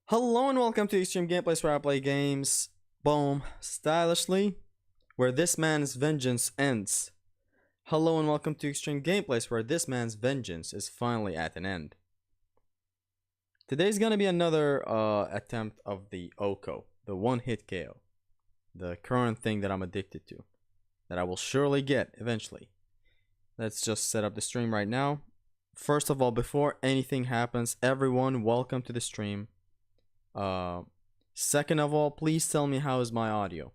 Hello and welcome to Extreme Gameplays where I play games, boom, stylishly, where this man's vengeance ends. Hello and welcome to Extreme Gameplays where this man's vengeance is finally at an end. Today's gonna be another attempt of the OHKO, the one-hit KO. The current thing that I'm addicted to, that I will surely get eventually. Let's just set up the stream right now. First of all, before anything happens, everyone, welcome to the stream. Second of all, please tell me, how is my audio?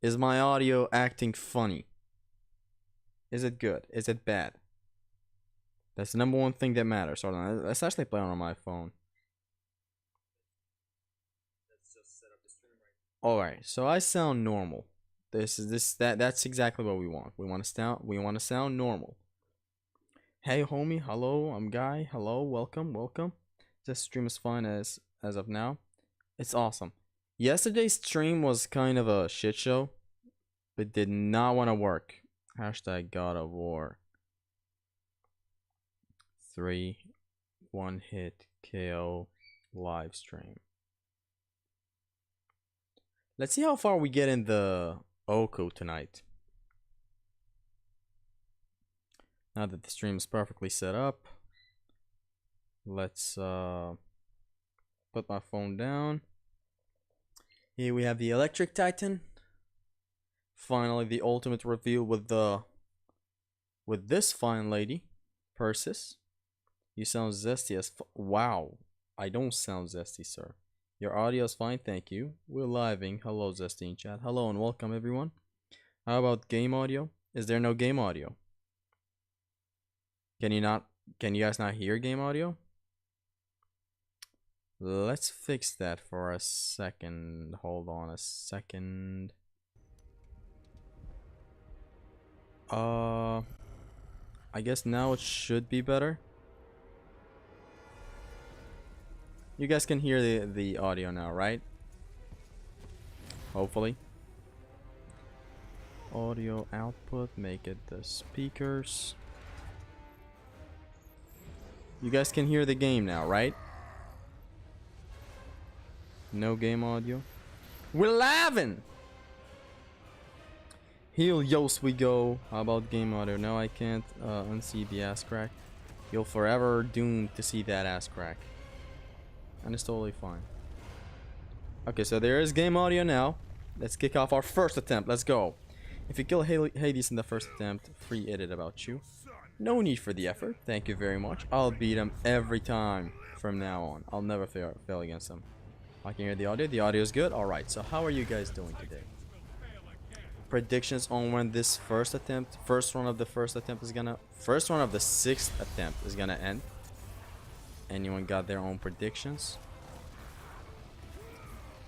Is my audio acting funny? Is it good? Is it bad? That's the number one thing that matters. Hold on, let's actually play on my phone. Let's just set up the stream right. Alright, so I sound normal. That's exactly what we want. We want to sound normal. Hey homie, hello, I'm Guy. Hello, welcome. This stream is fine as of now. It's awesome. Yesterday's stream was kind of a shit show. It did not want to work. Hashtag God of War 3 one-hit KO live stream. Let's see how far we get in the OHKO tonight. Now that the stream is perfectly set up, let's put my phone down. Here we have the Electric Titan. Finally, the ultimate reveal with this fine lady, Persis. You sound zesty as wow. I don't sound zesty, sir. Your audio is fine, thank you. We're living. Hello, zesty in chat. Hello and welcome, everyone. How about game audio? Is there no game audio? Can you guys not hear game audio? Let's fix that for a second. Hold on a second. I guess now it should be better. You guys can hear the audio now, right? Hopefully. Audio output, make it the speakers. You guys can hear the game now, right? No game audio. We're laughing! Helios we go. How about game audio? No, I can't unsee the ass crack. You're forever doomed to see that ass crack. And it's totally fine. Okay, so there is game audio now. Let's kick off our first attempt. Let's go. If you kill Hades in the first attempt, free edit about you. No need for the effort. Thank you very much. I'll beat him every time from now on. I'll never fail against him. I can hear the audio. The audio is good. Alright, so how are you guys doing today? Predictions on when this first run of the sixth attempt is gonna end. Anyone got their own predictions?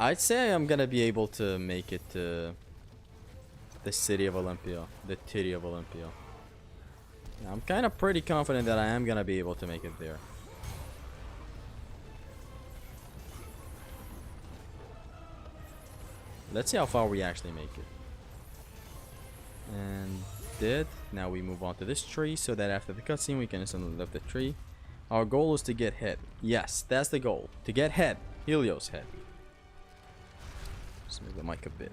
I'd say I'm gonna be able to make it to the city of Olympia, the titty of Olympia. I'm kind of pretty confident that I am gonna be able to make it there. Let's see how far we actually make it. And did. Now we move on to this tree so that after the cutscene we can instantly lift the tree. Our goal is to get head. Yes, that's the goal. To get head. Helios head. Just move the mic a bit.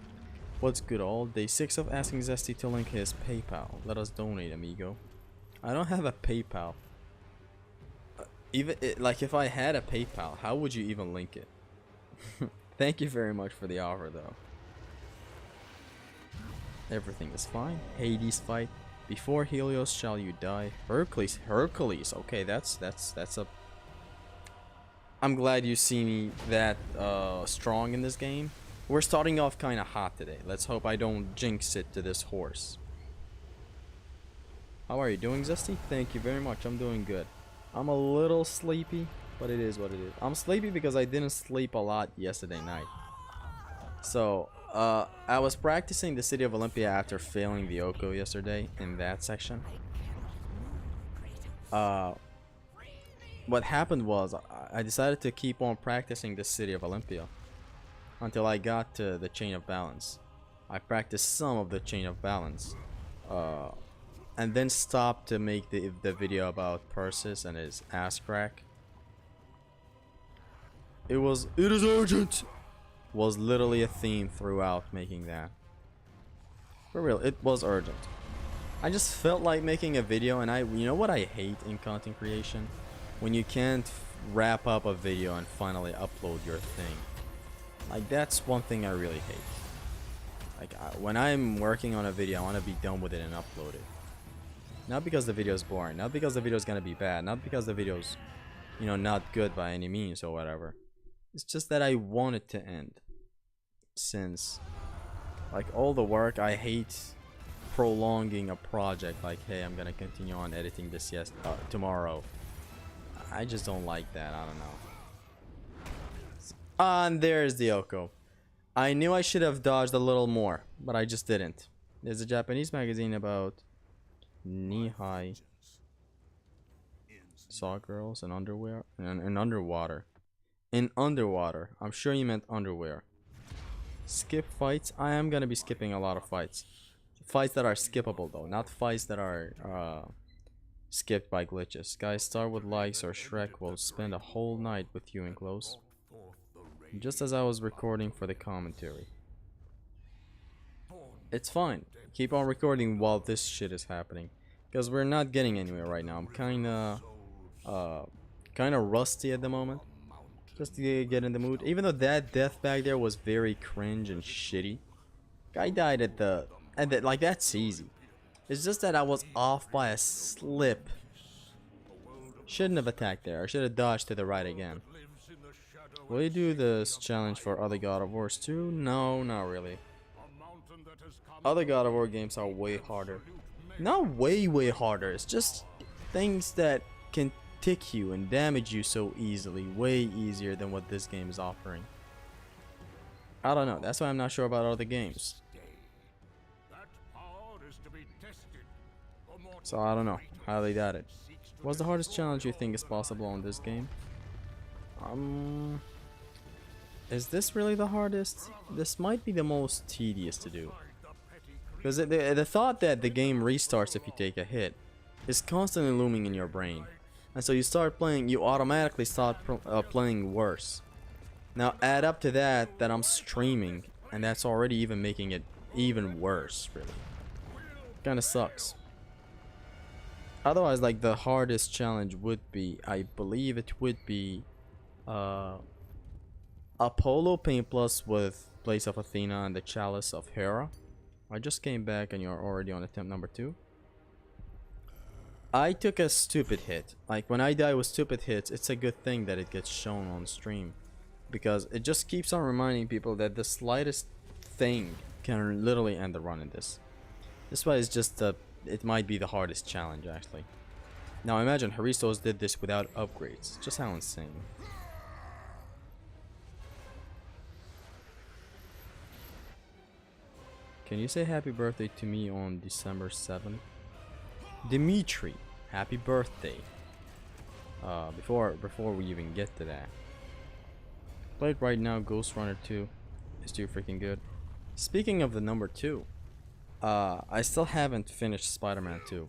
What's good all? Day 6 of asking Zesty to link his PayPal. Let us donate, amigo. I don't have a PayPal. Like if I had a PayPal, how would you even link it? Thank you very much for the offer though. Everything is fine. Hades fight. Before Helios shall you die. Hercules. Okay, that's a... I'm glad you see me that strong in this game. We're starting off kind of hot today. Let's hope I don't jinx it to this horse. How are you doing, Zesty? Thank you very much. I'm doing good. I'm a little sleepy, but it is what it is. I'm sleepy because I didn't sleep a lot yesterday night. So, I was practicing the City of Olympia after failing the OHKO yesterday in that section. What happened was I decided to keep on practicing the City of Olympia until I got to the Chain of Balance. I practiced some of the Chain of Balance. And then stopped to make the video about Persis and his ass crack. It is urgent was literally a theme throughout making that. For real, it was urgent. I just felt like making a video, and you know what I hate in content creation? When you can't wrap up a video and finally upload your thing. Like, that's one thing I really hate. Like, when I'm working on a video, I want to be done with it and upload it. Not because the video is boring, not because the video is gonna be bad, not because the video's, you know, not good by any means or whatever. It's just that I want it to end. Since, like, all the work, I hate prolonging a project. Like, hey, I'm gonna continue on editing this tomorrow. I just don't like that. I don't know. And there's the OHKO. I knew I should have dodged a little more, but I just didn't. There's a Japanese magazine about knee-high saw girls and underwear and underwater. In underwater. I'm sure you meant underwear. Skip fights. I am gonna be skipping a lot of fights. Fights that are skippable though, not fights that are skipped by glitches. Guys, start with likes or Shrek will spend a whole night with you in close. Just as I was recording for the commentary. It's fine. Keep on recording while this shit is happening, because we're not getting anywhere right now. I'm kinda rusty at the moment. Just to get in the mood. Even though that death back there was very cringe and shitty. Guy died at the like, that's easy. It's just that I was off by a slip. Shouldn't have attacked there. I should have dodged to the right again. Will you do this challenge for other God of Wars too? No, not really. Other God of War games are way harder. Not way harder. It's just things that can tick you and damage you so easily, way easier than what this game is offering. I don't know, that's why I'm not sure about other games. So I don't know how they got it. What's the hardest challenge you think is possible on this game? Is this really the hardest? This might be the most tedious to do, because the thought that the game restarts if you take a hit is constantly looming in your brain. And so you start playing, you automatically start playing worse. Now add up to that I'm streaming, and that's already even making it even worse, really. Kinda sucks. Otherwise, like, the hardest challenge would be, I believe it would be, Apollo Paint Plus with Blaze of Athena and the Chalice of Hera. I just came back and you're already on attempt number 2. I took a stupid hit. Like, when I die with stupid hits, it's a good thing that it gets shown on stream, because it just keeps on reminding people that the slightest thing can literally end the run in this. This why it's just it might be the hardest challenge actually. Now imagine Haristos did this without upgrades. Just how insane. Can you say happy birthday to me on December 7th? Dimitri, happy birthday. Before we even get to that. Played right now, Ghost Runner 2 is too freaking good. Speaking of the number 2, I still haven't finished Spider-Man 2.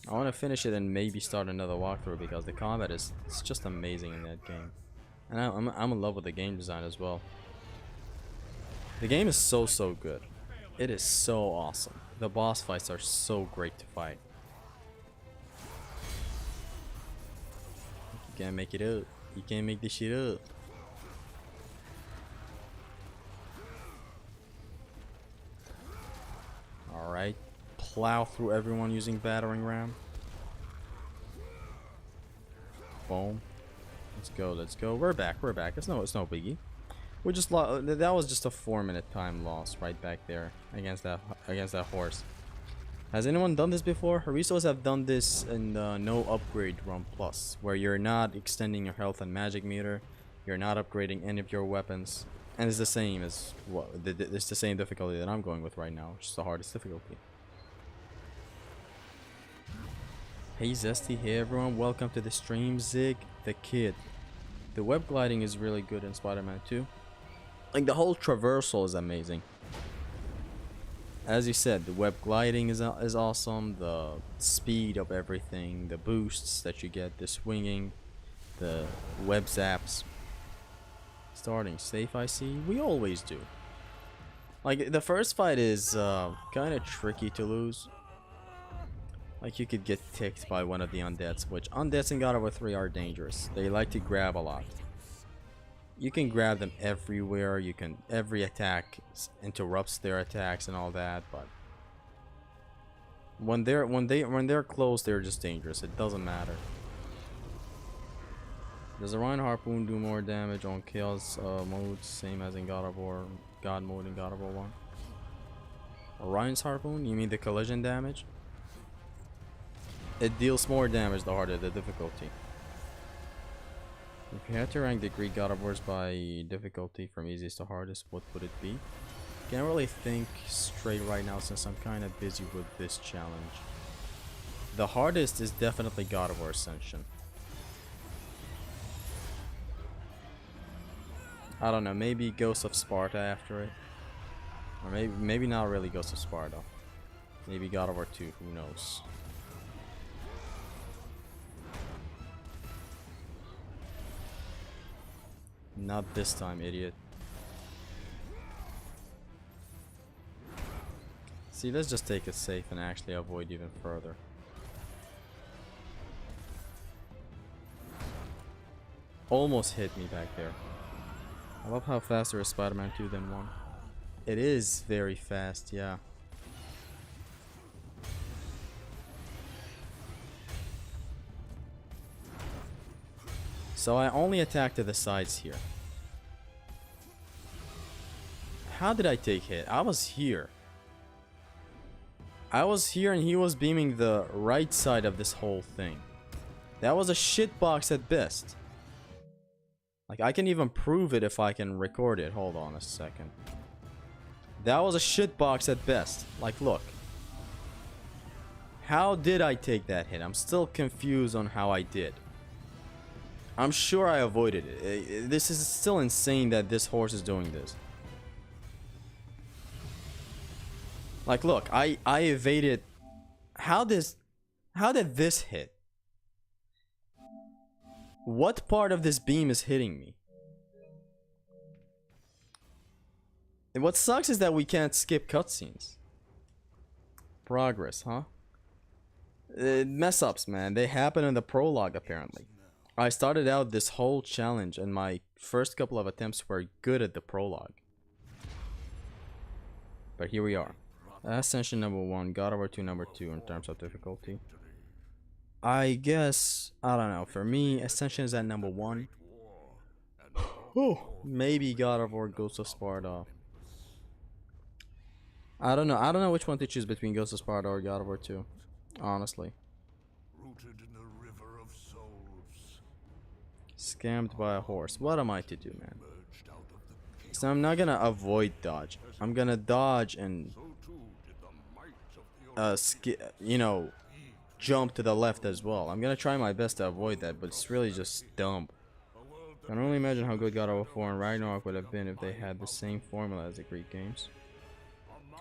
I want to finish it and maybe start another walkthrough, because the combat it's just amazing in that game. And I'm in love with the game design as well. The game is so good. It is so awesome. The boss fights are so great to fight. You can't make it up. You can't make this shit up. Alright. Plow through everyone using battering ram. Boom. Let's go. We're back. It's no biggie. We just lost. That was just a 4-minute time loss right back there against that horse. Has anyone done this before? Haristos have done this in the no upgrade run plus, where you're not extending your health and magic meter, you're not upgrading any of your weapons, and it's the same as it's the same difficulty that I'm going with right now, which is the hardest difficulty. Hey Zesty, hey everyone, welcome to the stream. Zig the Kid. The web gliding is really good in Spider-Man 2. Like, the whole traversal is amazing. As you said, the web gliding is awesome. The speed of everything, the boosts that you get, the swinging, the web zaps. Starting safe, I see. We always do. Like, the first fight is kind of tricky to lose. Like, you could get ticked by one of the undeads, which undeads in God of War 3 are dangerous. They like to grab a lot. You can grab them everywhere. You can, every attack interrupts their attacks and all that, but when they're close, they're just dangerous. It doesn't matter. Does Orion Harpoon do more damage on Chaos mode, same as in God of War, God mode in God of War 1? Orion's Harpoon? You mean the collision damage? It deals more damage the harder the difficulty. If you had to rank the Greek God of Wars by difficulty from easiest to hardest, what would it be? Can't really think straight right now since I'm kind of busy with this challenge. The hardest is definitely God of War Ascension. I don't know, maybe Ghost of Sparta after it. Or maybe not really Ghost of Sparta. Maybe God of War 2, who knows. Not this time, idiot. See, let's just take it safe and actually avoid even further. Almost hit me back there. I love how faster is Spider-Man 2 than 1. It is very fast, yeah. So I only attack to the sides here. How did I take hit? I was here. I was here and he was beaming the right side of this whole thing. That was a shitbox at best. Like, I can even prove it if I can record it. Hold on a second. That was a shitbox at best. Like, look. How did I take that hit? I'm still confused on how I did. I'm sure I avoided it. This is still insane that this horse is doing this. Like, look, I evaded. How did this hit? What part of this beam is hitting me? And what sucks is that we can't skip cutscenes. Progress, huh? Mess ups, man. They happen in the prologue, apparently. I started out this whole challenge and my first couple of attempts were good at the prologue. But here we are. Ascension number 1, God of War 2 number 2 in terms of difficulty. I guess, I don't know, for me, Ascension is at number 1. Maybe God of War Ghost of Sparta. I don't know which one to choose between Ghost of Sparta or God of War 2, honestly. Scammed by a horse. What am I to do, man? So I'm not gonna avoid dodge. I'm gonna dodge and you know, jump to the left as well. I'm gonna try my best to avoid that, but it's really just dumb. I can only imagine how good God of War 4 and Ragnarok would have been if they had the same formula as the Greek games.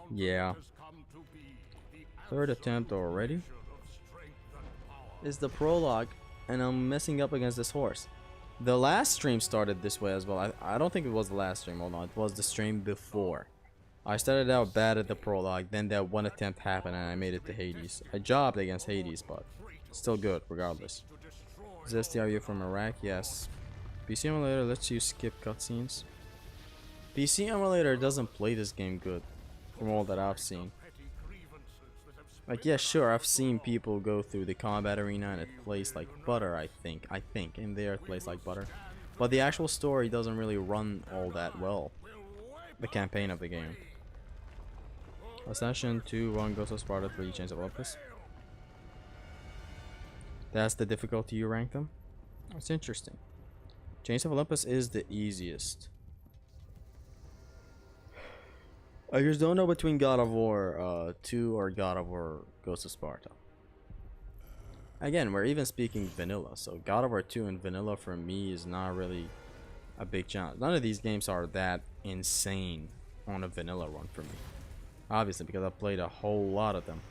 Yeah. Third attempt already? Is the prologue, and I'm messing up against this horse. The last stream started this way as well. I don't think it was the last stream, hold on. It was the stream before. I started out bad at the prologue, then that one attempt happened and I made it to Hades. I jobbed against Hades, but still good regardless. Is STRU from Iraq? Yes. PC Emulator lets you skip cutscenes. PC Emulator doesn't play this game good, from all that I've seen. Like, yeah, sure, I've seen people go through the combat arena and it plays like butter, I think, in there it plays like butter. But the actual story doesn't really run all that well. The campaign of the game. Ascension 2, 1, Ghost of Sparta 3, Chains of Olympus. That's the difficulty you rank them? That's interesting. Chains of Olympus is the easiest. I just don't know between God of War 2 or God of War Ghost of Sparta. Again, we're even speaking vanilla, so God of War 2 and vanilla for me is not really a big challenge. None of these games are that insane on a vanilla run for me. Obviously, because I've played a whole lot of them.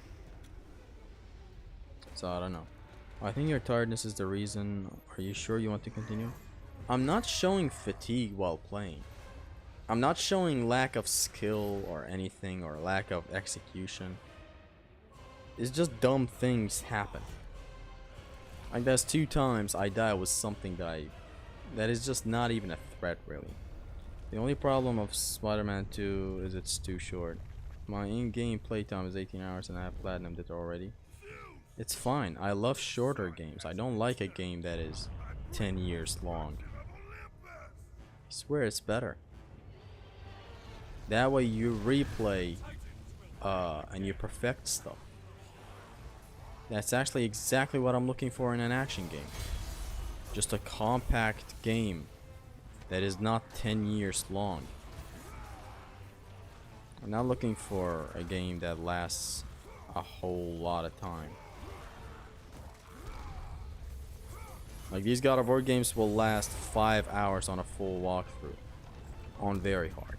So I don't know. I think your tiredness is the reason. Are you sure you want to continue? I'm not showing fatigue while playing. I'm not showing lack of skill or anything, or lack of execution. It's just dumb things happen. Like there's 2 times I die with something that is just not even a threat really. The only problem of Spider-Man 2 is it's too short. My in-game playtime is 18 hours and I have platinumed it already. It's fine. I love shorter games. I don't like a game that is 10 years long. I swear it's better. That way you replay and you perfect stuff. That's actually exactly what I'm looking for in an action game. Just a compact game that is not 10 years long. I'm not looking for a game that lasts a whole lot of time. Like these God of War games will last 5 hours on a full walkthrough on very hard.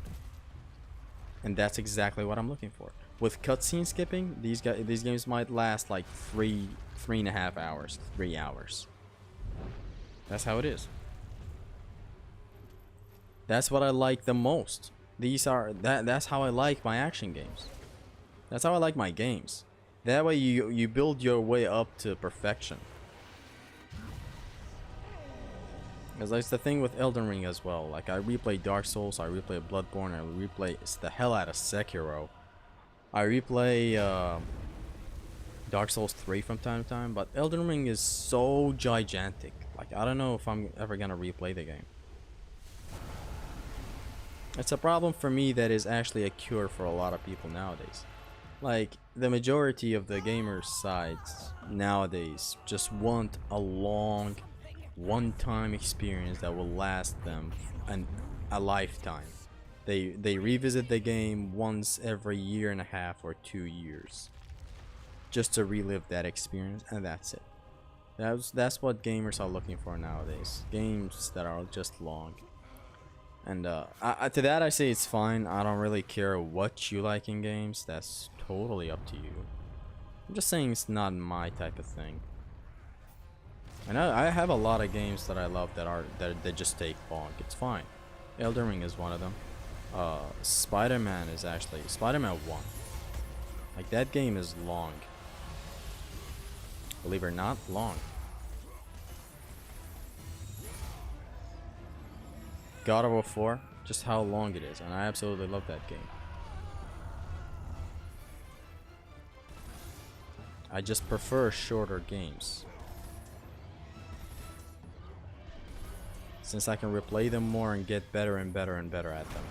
And that's exactly what I'm looking for. With cutscene skipping, these games might last like 3.5 hours, 3 hours. That's how it is. That's what I like the most. That's how I like my action games. That's how I like my games. That way you build your way up to perfection. Because that's the thing with Elden Ring as well. Like I replay Dark Souls, I replay Bloodborne, I replay the hell out of Sekiro. I replay Dark Souls 3 from time to time, but Elden Ring is so gigantic. Like I don't know if I'm ever gonna replay the game. It's a problem for me that is actually a cure for a lot of people nowadays. Like the majority of the gamer sides nowadays just want a long one-time experience that will last them a lifetime. They revisit the game once every 1.5 or 2 years just to relive that experience, and that's it. That's what gamers are looking for nowadays. Games that are just long. And to that I say it's fine. I don't really care what you like in games. That's totally up to you. I'm just saying it's not my type of thing. And I have a lot of games that I love that just take long. It's fine. Elden Ring is one of them. Spider-Man is actually Spider-Man 1. Like that game is long. Believe it or not, long. God of War 4, just how long it is, and I absolutely love that game. I just prefer shorter games, since I can replay them more and get better and better and better at them.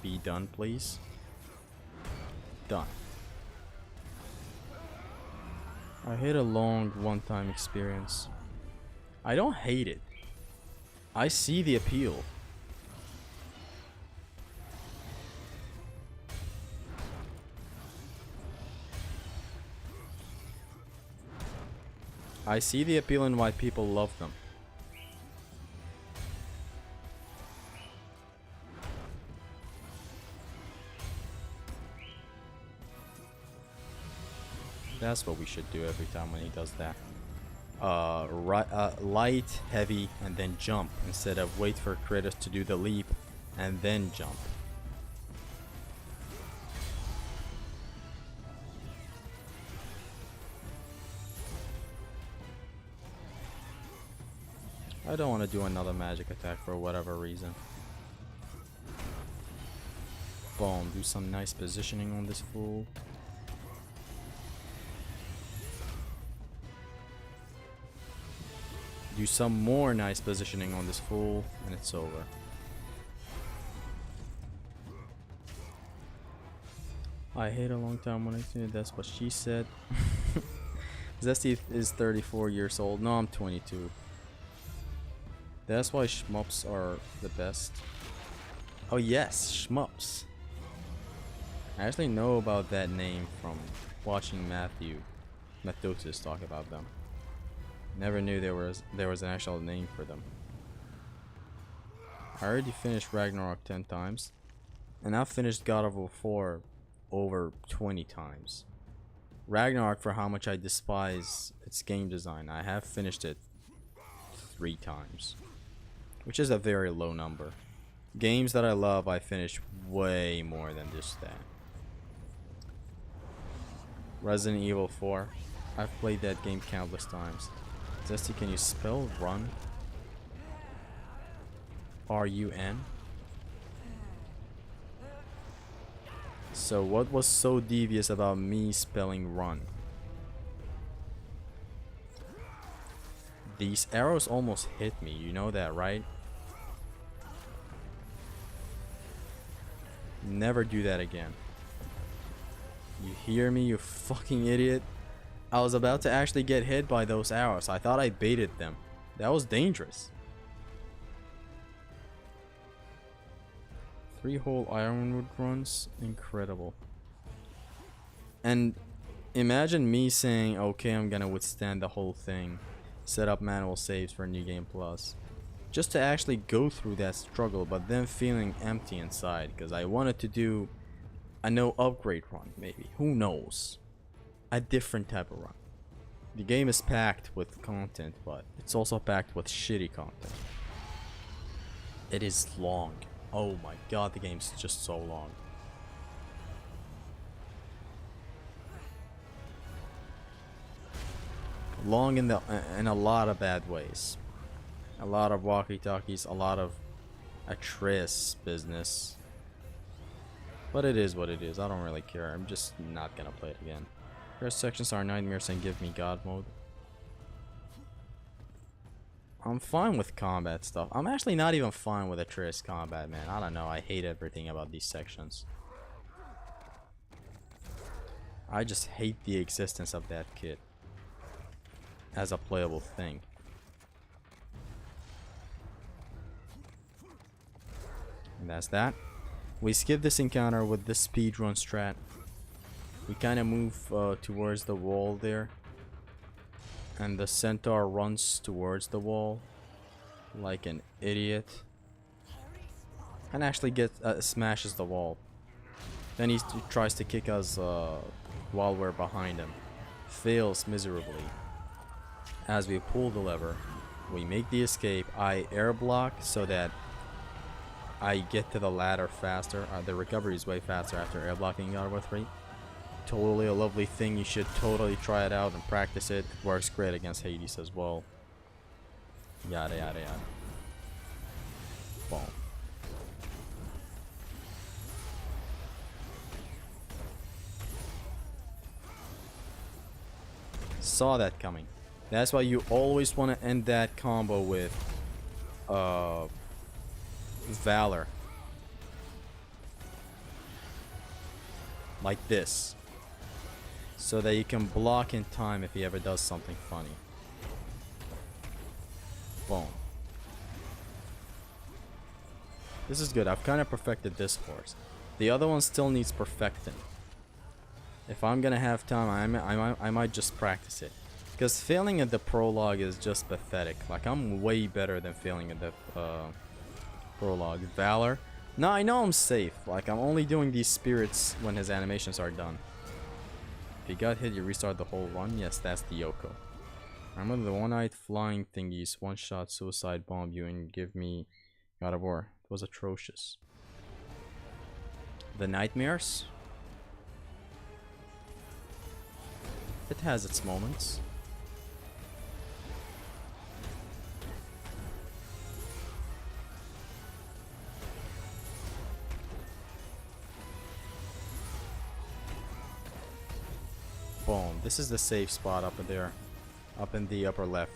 Be done, please. Done. I hate a long one-time experience. I don't hate it. I see the appeal. I see the appeal in why people love them. That's what we should do every time when he does that. Light, heavy, and then jump, instead of wait for Kratos to do the leap and then jump. I don't want to do another magic attack for whatever reason. Boom, do some nice positioning on this fool. Do some more nice positioning on this fool, and it's over. I hate a long time when I see it. That's what she said. Zesty is 34 years old. No, I'm 22. That's why shmups are the best. Oh yes, shmups. I actually know about that name from watching Mathosis talk about them. Never knew there was an actual name for them. I already finished Ragnarok 10 times, and I've finished God of War 4 over 20 times. Ragnarok, for how much I despise its game design, I have finished it 3 times, which is a very low number. Games that I love, I finish way more than this stat. Resident Evil 4. I've played that game countless times. Zesty, can you spell run? R-U-N? So what was so devious about me spelling run? These arrows almost hit me, you know that, right? Never do that again. You hear me, you fucking idiot? I was about to actually get hit by those arrows. I thought I baited them. That was dangerous. 3 whole ironwood runs? Incredible. And imagine me saying, okay, I'm gonna withstand the whole thing. Set up manual saves for New Game Plus. Just to actually go through that struggle, but then feeling empty inside. Because I wanted to do a no upgrade run, maybe. Who knows? A different type of run. The game is packed with content, but it's also packed with shitty content. It is long. Oh my god, the game's just so long. Long in a lot of bad ways. A lot of walkie-talkies, a lot of Atreus business. But it is what it is. I don't really care. I'm just not gonna play it again. First sections are nightmares and give me god mode. I'm fine with combat stuff. I'm actually not even fine with Atreus combat, man. I don't know. I hate everything about these sections. I just hate the existence of that kit as a playable thing. And that's that. We skip this encounter with the speedrun strat. We kind of move towards the wall there. And the centaur runs towards the wall like an idiot. And actually smashes the wall. Then he tries to kick us while we're behind him. Fails miserably. As we pull the lever, we make the escape. I air block so that I get to the ladder faster. The recovery is way faster after air blocking God of War 3. Totally a lovely thing. You should totally try it out and practice it. It works great against Hades as well. Yada yada yada. Boom. Saw that coming. That's why you always want to end that combo with Valor. Like this. So that you can block in time if he ever does something funny. Boom. This is good. I've kind of perfected this horse. The other one still needs perfecting. If I'm gonna have time, I might just practice it. Because failing at the prologue is just pathetic. Like, I'm way better than failing at the prologue. Valor. No, I know I'm safe. Like, I'm only doing these spirits when his animations are done. If you got hit, you restart the whole run. Yes, that's the OHKO. Remember the one-eyed flying thingies, one-shot suicide bomb you and give me God of War. It was atrocious. The nightmares. It has its moments. Boom. This is the safe spot up there. Up in the upper left.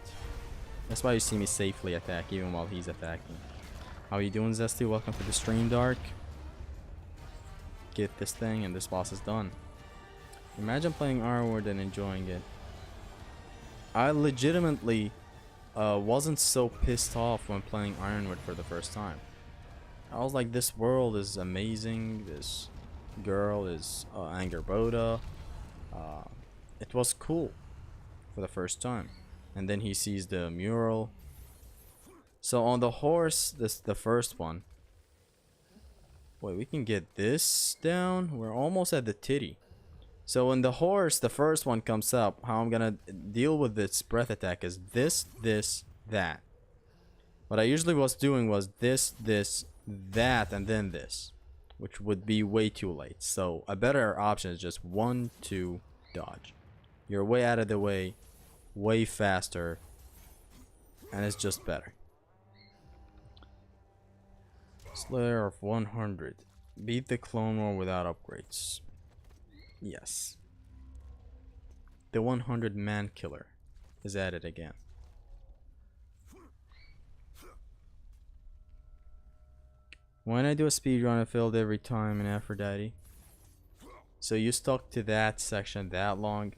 That's why you see me safely attack even while he's attacking. How you doing, Zesty? Welcome to the stream, Dark. Get this thing and this boss is done. Imagine playing Ironwood and enjoying it. I legitimately wasn't so pissed off when playing Ironwood for the first time. I was like, this world is amazing. This girl is Angerboda. It was cool for the first time. And then he sees the mural. So on the horse, the first one. Wait, we can get this down? We're almost at the titty. So when the horse, the first one comes up, how I'm gonna deal with its breath attack is this, that. What I usually was doing was this, that, and then this, which would be way too late. So a better option is just 1, 2, dodge. You're way out of the way, way faster, and it's just better. Slayer of 100. Beat the Clone War without upgrades. Yes. The 100 man killer is added again. When I do a speedrun, I failed every time in Aphrodite. So you stuck to that section that long.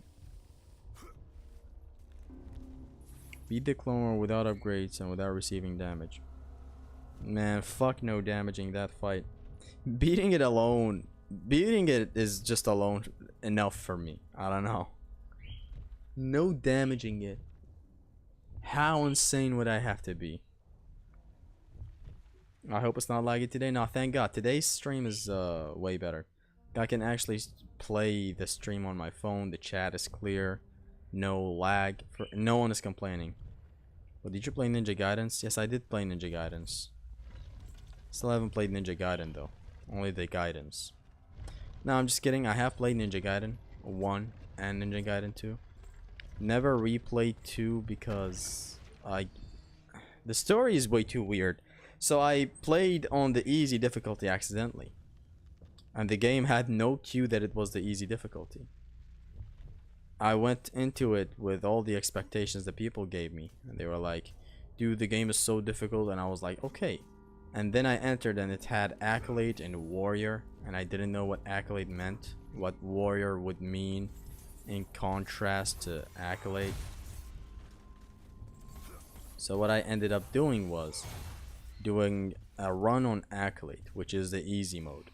Beat the Clone War without upgrades and without receiving damage. Man, fuck no damaging that fight. Beating it alone. Beating it is just alone enough for me. I don't know. No damaging it. How insane would I have to be? I hope it's not laggy today. No, thank God. Today's stream is way better. I can actually play the stream on my phone. The chat is clear. No lag. No one is complaining. But did you play Ninja Gaiden? Yes, I did play Ninja Gaiden. Still haven't played Ninja Gaiden though. Only the Gaidens. No, I'm just kidding. I have played Ninja Gaiden 1 and Ninja Gaiden 2. Never replayed 2 because the story is way too weird. So I played on the easy difficulty accidentally. And the game had no cue that it was the easy difficulty. I went into it with all the expectations that people gave me. And they were like, dude, the game is so difficult. And I was like, okay. And then I entered and it had Accolade and Warrior. And I didn't know what Accolade meant. What Warrior would mean in contrast to Accolade. So what I ended up doing was doing a run on Accolade, which is the easy mode.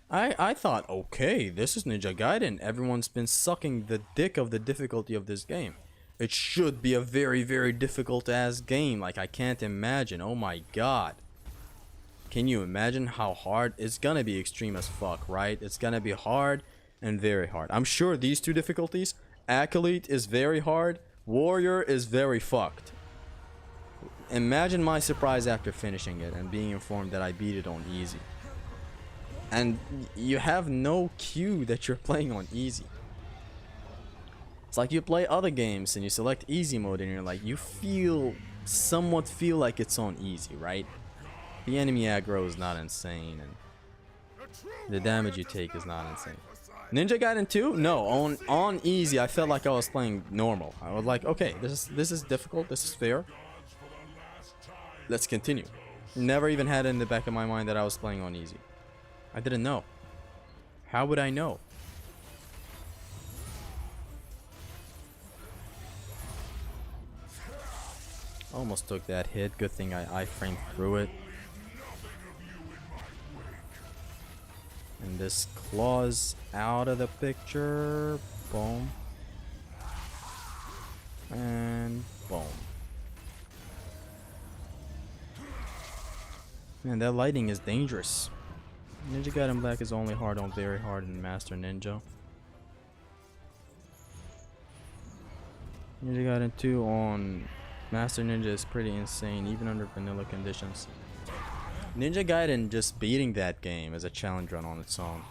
I thought, okay, this is Ninja Gaiden. Everyone's been sucking the dick of the difficulty of this game. It should be a very, very difficult ass game. Like, I can't imagine. Oh my god. Can you imagine how hard? It's gonna be extreme as fuck, right? It's gonna be hard and very hard. I'm sure these two difficulties, Accolade is very hard, Warrior is very fucked. Imagine my surprise after finishing it and being informed that I beat it on easy. And you have no cue that you're playing on easy. It's like you play other games and you select easy mode and you're like, you somewhat feel like it's on easy, right? The enemy aggro is not insane and the damage you take is not insane. Ninja Gaiden 2? No, on easy I felt like I was playing normal. I was like, okay, this is difficult, this is fair. Let's continue. Never even had it in the back of my mind that I was playing on easy. I didn't know. How would I know? Almost took that hit. Good thing I framed through it. And this claws out of the picture. Boom. And boom. Man, that lighting is dangerous. Ninja Gaiden Black is only hard on very hard in Master Ninja. Ninja Gaiden 2 on Master Ninja is pretty insane, even under vanilla conditions. Ninja Gaiden just beating that game is a challenge run on its own.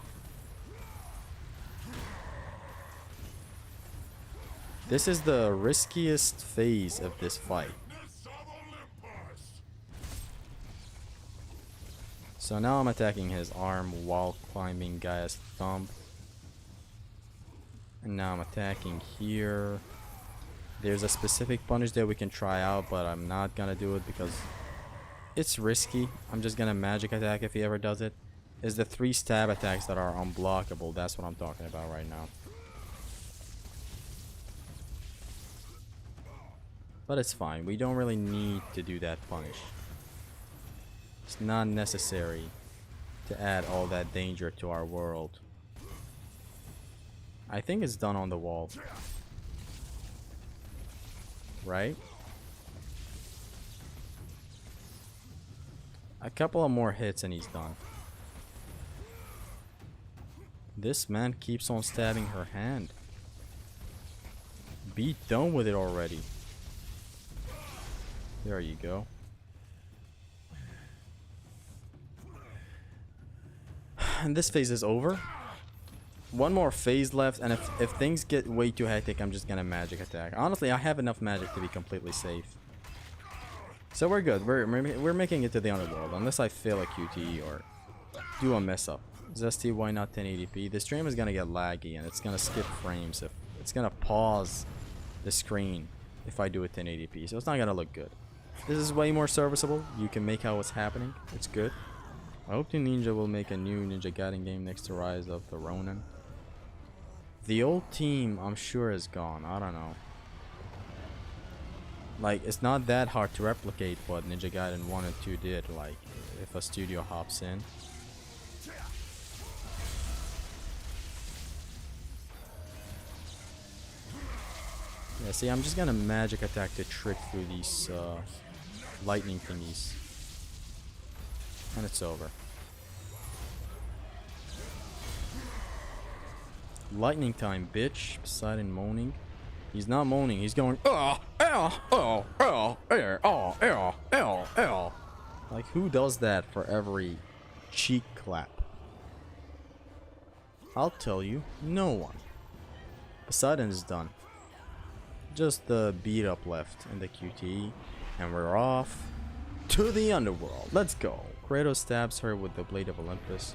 This is the riskiest phase of this fight. So now I'm attacking his arm while climbing Gaia's thumb. And now I'm attacking here. There's a specific punish that we can try out, but I'm not gonna do it because it's risky. I'm just gonna magic attack if he ever does it. Is the 3 stab attacks that are unblockable. That's what I'm talking about right now. But it's fine. We don't really need to do that punish. It's not necessary to add all that danger to our world. I think it's done on the wall. Right? A couple of more hits and he's done. This man keeps on stabbing her hand. Be done with it already. There you go. And this phase is over. One more phase left, and if things get way too hectic, I'm just gonna magic attack. Honestly, I have enough magic to be completely safe. So we're good. We're making it to the underworld, unless I fail a QTE or do a mess up. Zesty, why not 1080p? The stream is gonna get laggy, and it's gonna skip frames. If it's gonna pause the screen if I do it 1080p, so it's not gonna look good. This is way more serviceable. You can make out what's happening. It's good. I hope the Ninja will make a new Ninja Gaiden game next to Rise of the Ronin. The old team, I'm sure, is gone. I don't know. Like, it's not that hard to replicate what Ninja Gaiden 1 and 2 did, like, if a studio hops in. Yeah, see, I'm just gonna magic attack to trick through these lightning thingies. And it's over. Lightning time, bitch. Poseidon moaning. He's not moaning, he's going like, who does that for every cheek clap? I'll tell you, no one. Poseidon is done. Just the beat up left in the QTE, and we're off to the underworld. Let's go. Kratos stabs her with the Blade of Olympus.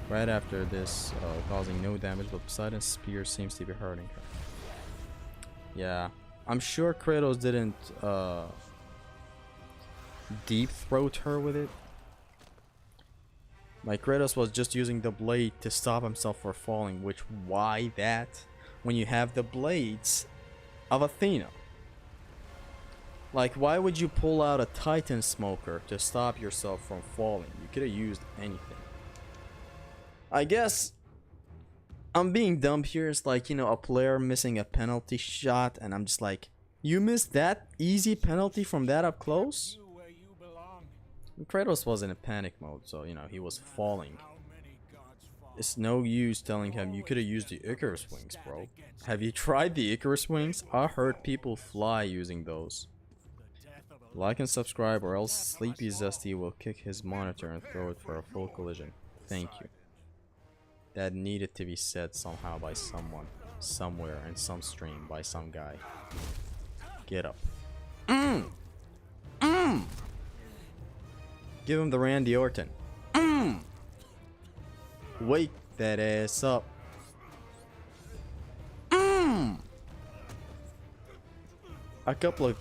Right after this, causing no damage, but Poseidon's spear seems to be hurting her. Yeah, I'm sure Kratos didn't deep throat her with it. Like, Kratos was just using the blade to stop himself from falling, which, why that? When you have the blades of Athena. Like, why would you pull out a Titan smoker to stop yourself from falling? You could have used anything. I guess I'm being dumb here. It's like, you know, a player missing a penalty shot, and I'm just like, you missed that easy penalty from that up close? Kratos was in a panic mode, so, you know, he was falling. It's no use telling him you could have used the Icarus wings, bro. Have you tried the Icarus wings? I heard people fly using those. Like and subscribe, or else Sleepy Zesty will kick his monitor and throw it for a full collision. Thank you. That needed to be said somehow by someone, somewhere, in some stream, by some guy. Get up. Give him the Randy Orton. Wake that ass up. A couple of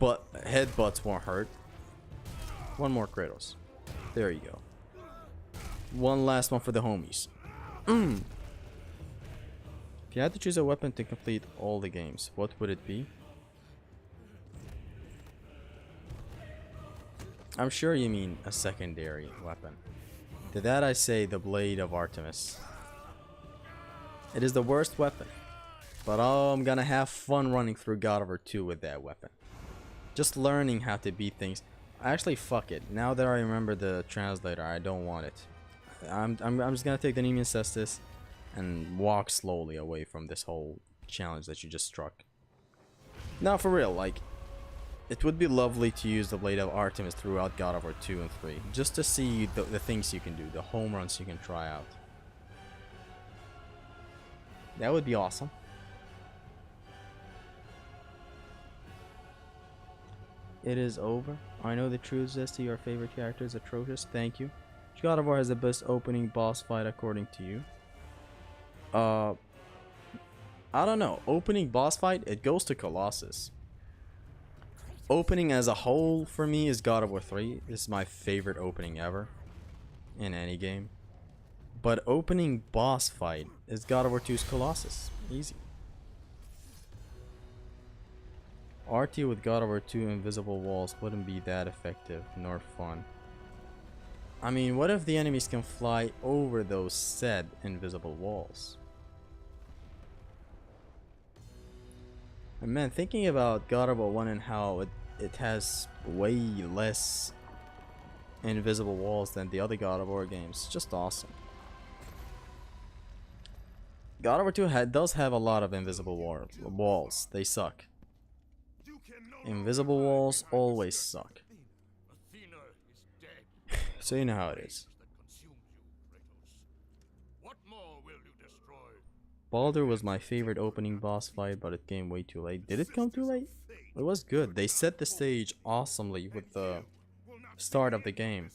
headbutts won't hurt. One more Kratos. There you go. One last one for the homies. If you had to choose a weapon to complete all the games, what would it be? I'm sure you mean a secondary weapon. To that I say the Blade of Artemis. It is the worst weapon, but oh, I'm gonna have fun running through God of War 2 with that weapon. Just learning how to beat things. Actually, fuck it. Now that I remember the translator, I don't want it. I'm just gonna take the Nemean Cestus and walk slowly away from this whole challenge that you just struck. Now, for real, like, it would be lovely to use the Blade of Artemis throughout God of War 2 and 3, just to see the things you can do, the home runs you can try out. That would be awesome. It is over. I know the truth, Zesty. Your favorite character is atrocious. Thank you. God of War has the best opening boss fight according to you. I don't know. Opening boss fight, it goes to Colossus. Opening as a whole for me is God of War 3. This is my favorite opening ever in any game. But opening boss fight is God of War 2's Colossus. Easy. RT with God of War 2 invisible walls wouldn't be that effective nor fun. I mean, what if the enemies can fly over those said invisible walls? And man, thinking about God of War 1 and how it has way less invisible walls than the other God of War games, just awesome. God of War 2 does have a lot of invisible walls. They suck. Invisible walls always suck. So you know how it is. Baldur was my favorite opening boss fight, but it came way too late. Did it come too late? It was good. They set the stage awesomely with the start of the game.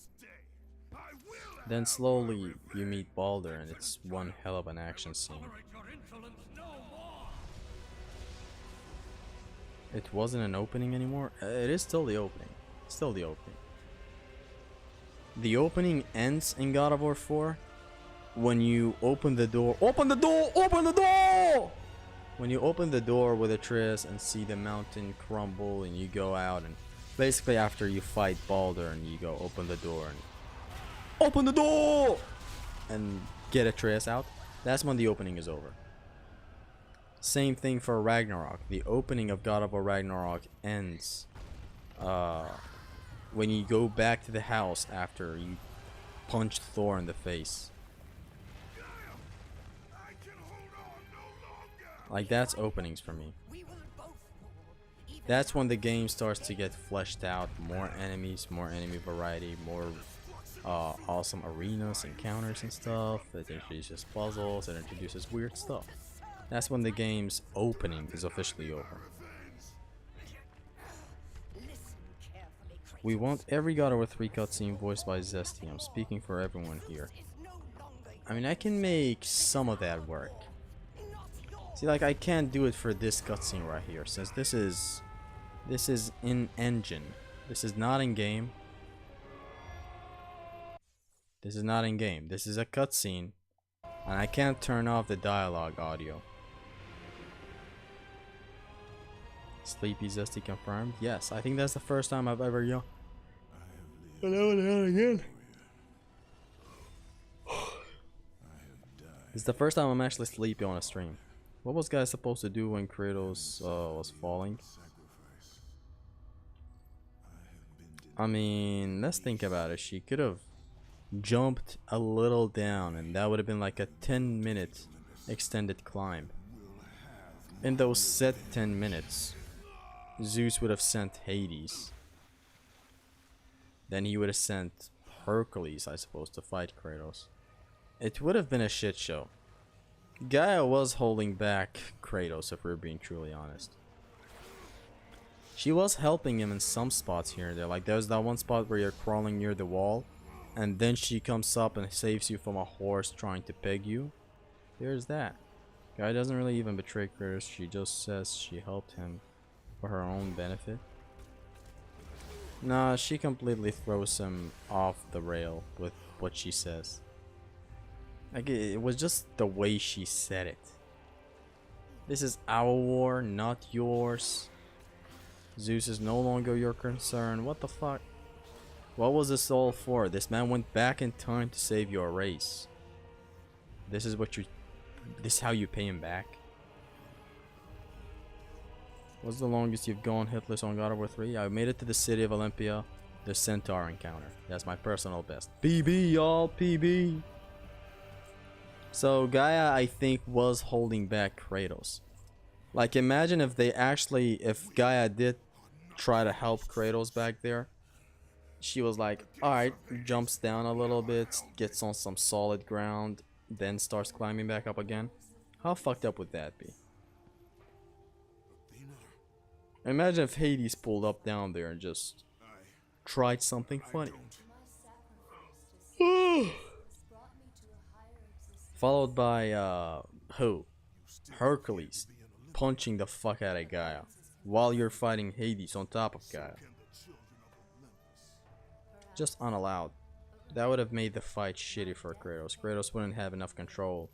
Then slowly you meet Baldur and it's one hell of an action scene. It wasn't an opening anymore? It is still the opening. Still the opening. The opening ends in God of War 4 when you open the door. Open the door! Open the door! When you open the door with Atreus and see the mountain crumble and you go out, and basically after you fight Baldur and you go open the door and open the door and get Atreus out, that's when the opening is over. Same thing for Ragnarok. The opening of God of War Ragnarok ends when you go back to the house after you punch Thor in the face. Like, that's openings for me. That's when the game starts to get fleshed out. More enemies, more enemy variety, more awesome arenas, encounters and stuff. It introduces puzzles, it introduces weird stuff. That's when the game's opening is officially over. We want every God of War 3 cutscene voiced by Zesty. I'm speaking for everyone here. I mean, I can make some of that work. See, like, I can't do it for this cutscene right here, since this is in engine. This is not in game. This is not in game. This is a cutscene, and I can't turn off the dialogue audio. Sleepy Zesty confirmed. Yes, I think that's the first time I've ever yawned. Hello again. It's the first time I'm actually sleepy on a stream. What was guy supposed to do when Kratos was falling? I mean, let's think about it. She could have jumped a little down and that would have been like a 10-minute extended climb. In those set 10 minutes, Zeus would have sent Hades. Then he would have sent Hercules, I suppose, to fight Kratos. It would have been a shit show. Gaia was holding back Kratos, if we're being truly honest. She was helping him in some spots here and there. Like, there's that one spot where you're crawling near the wall, and then she comes up and saves you from a horse trying to peg you. There's that. Gaia doesn't really even betray Kratos. She just says she helped him for her own benefit. Nah, she completely throws him off the rail with what she says. Like, it was just the way she said it. This is our war, not yours. Zeus is no longer your concern. What the fuck? What was this all for? This man went back in time to save your race. This is how you pay him back? What's the longest you've gone hitless on God of War 3? I made it to the city of Olympia, the Centaur encounter. That's my personal best. PB, y'all, PB. So Gaia, I think, was holding back Kratos. Like, imagine if Gaia did try to help Kratos back there. She was like, alright, jumps down a little bit, gets on some solid ground, then starts climbing back up again. How fucked up would that be? Imagine if Hades pulled up down there and just tried something funny. Followed by who? Hercules punching the fuck out of Gaia while you're fighting Hades on top of Gaia. Just unallowed. That would have made the fight shitty for Kratos. Kratos wouldn't have enough control.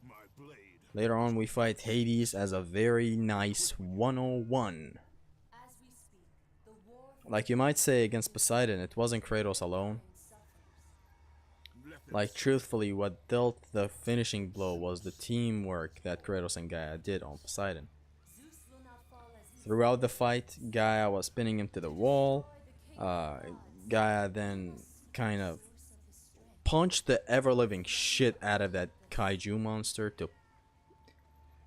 Later on we fight Hades as a very nice 101. Like, you might say against Poseidon, it wasn't Kratos alone. Like, truthfully, what dealt the finishing blow was the teamwork that Kratos and Gaia did on Poseidon. Throughout the fight, Gaia was pinning him to the wall. Gaia then kind of punched the ever-living shit out of that kaiju monster to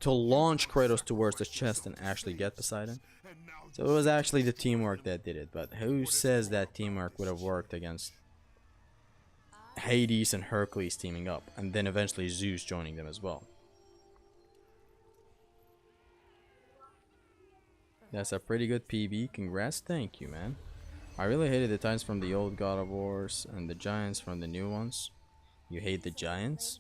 to launch Kratos towards the chest and actually get Poseidon. So it was actually the teamwork that did it. But who says that teamwork would have worked against Hades and Hercules teaming up, and then eventually Zeus joining them as well? That's a pretty good PB. Congrats. Thank you, man. I really hated the Titans from the old God of Wars and the Giants from the new ones. You hate the Giants?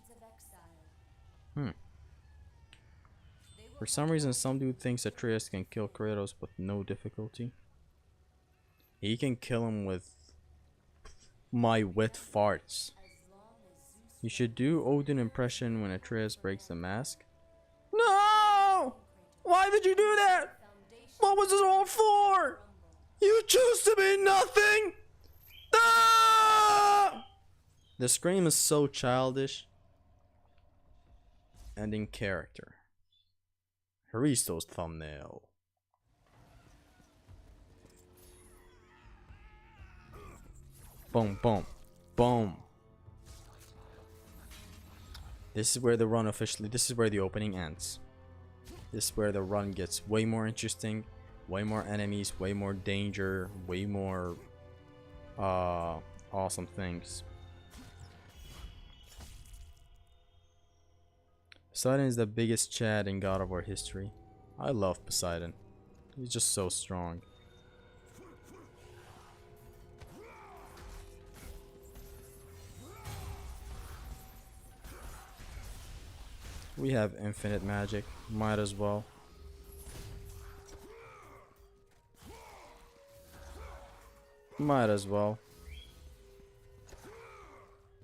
For some reason, some dude thinks Atreus can kill Kratos with no difficulty. He can kill him with my wet farts. You should do Odin impression when Atreus breaks the mask. No! Why did you do that? What was this all for? You choose to be nothing! Ah! The scream is so childish and in character. Haristo's thumbnail. Boom, boom, boom. This is where the run officially, this is where the opening ends. This is where the run gets way more interesting, way more enemies, way more danger, way more awesome things. Poseidon is the biggest Chad in God of War history. I love Poseidon. He's just so strong. We have infinite magic. Might as well. Might as well.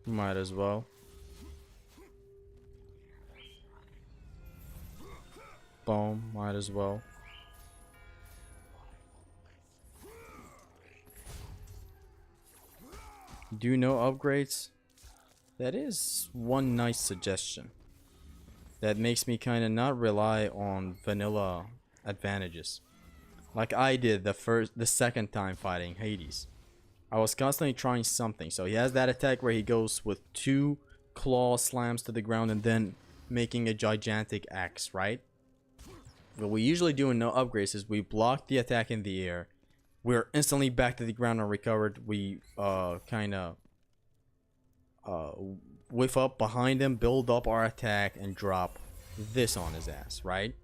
Might as well. Boom, might as well. Do no upgrades? That is one nice suggestion. That makes me kind of not rely on vanilla advantages. Like I did the second time fighting Hades. I was constantly trying something. So he has that attack where he goes with 2 claw slams to the ground and then making a gigantic axe, right? What we usually do in no upgrades is we block the attack in the air. We're instantly back to the ground and recovered. We kind of whiff up behind him, build up our attack, and drop this on his ass, right?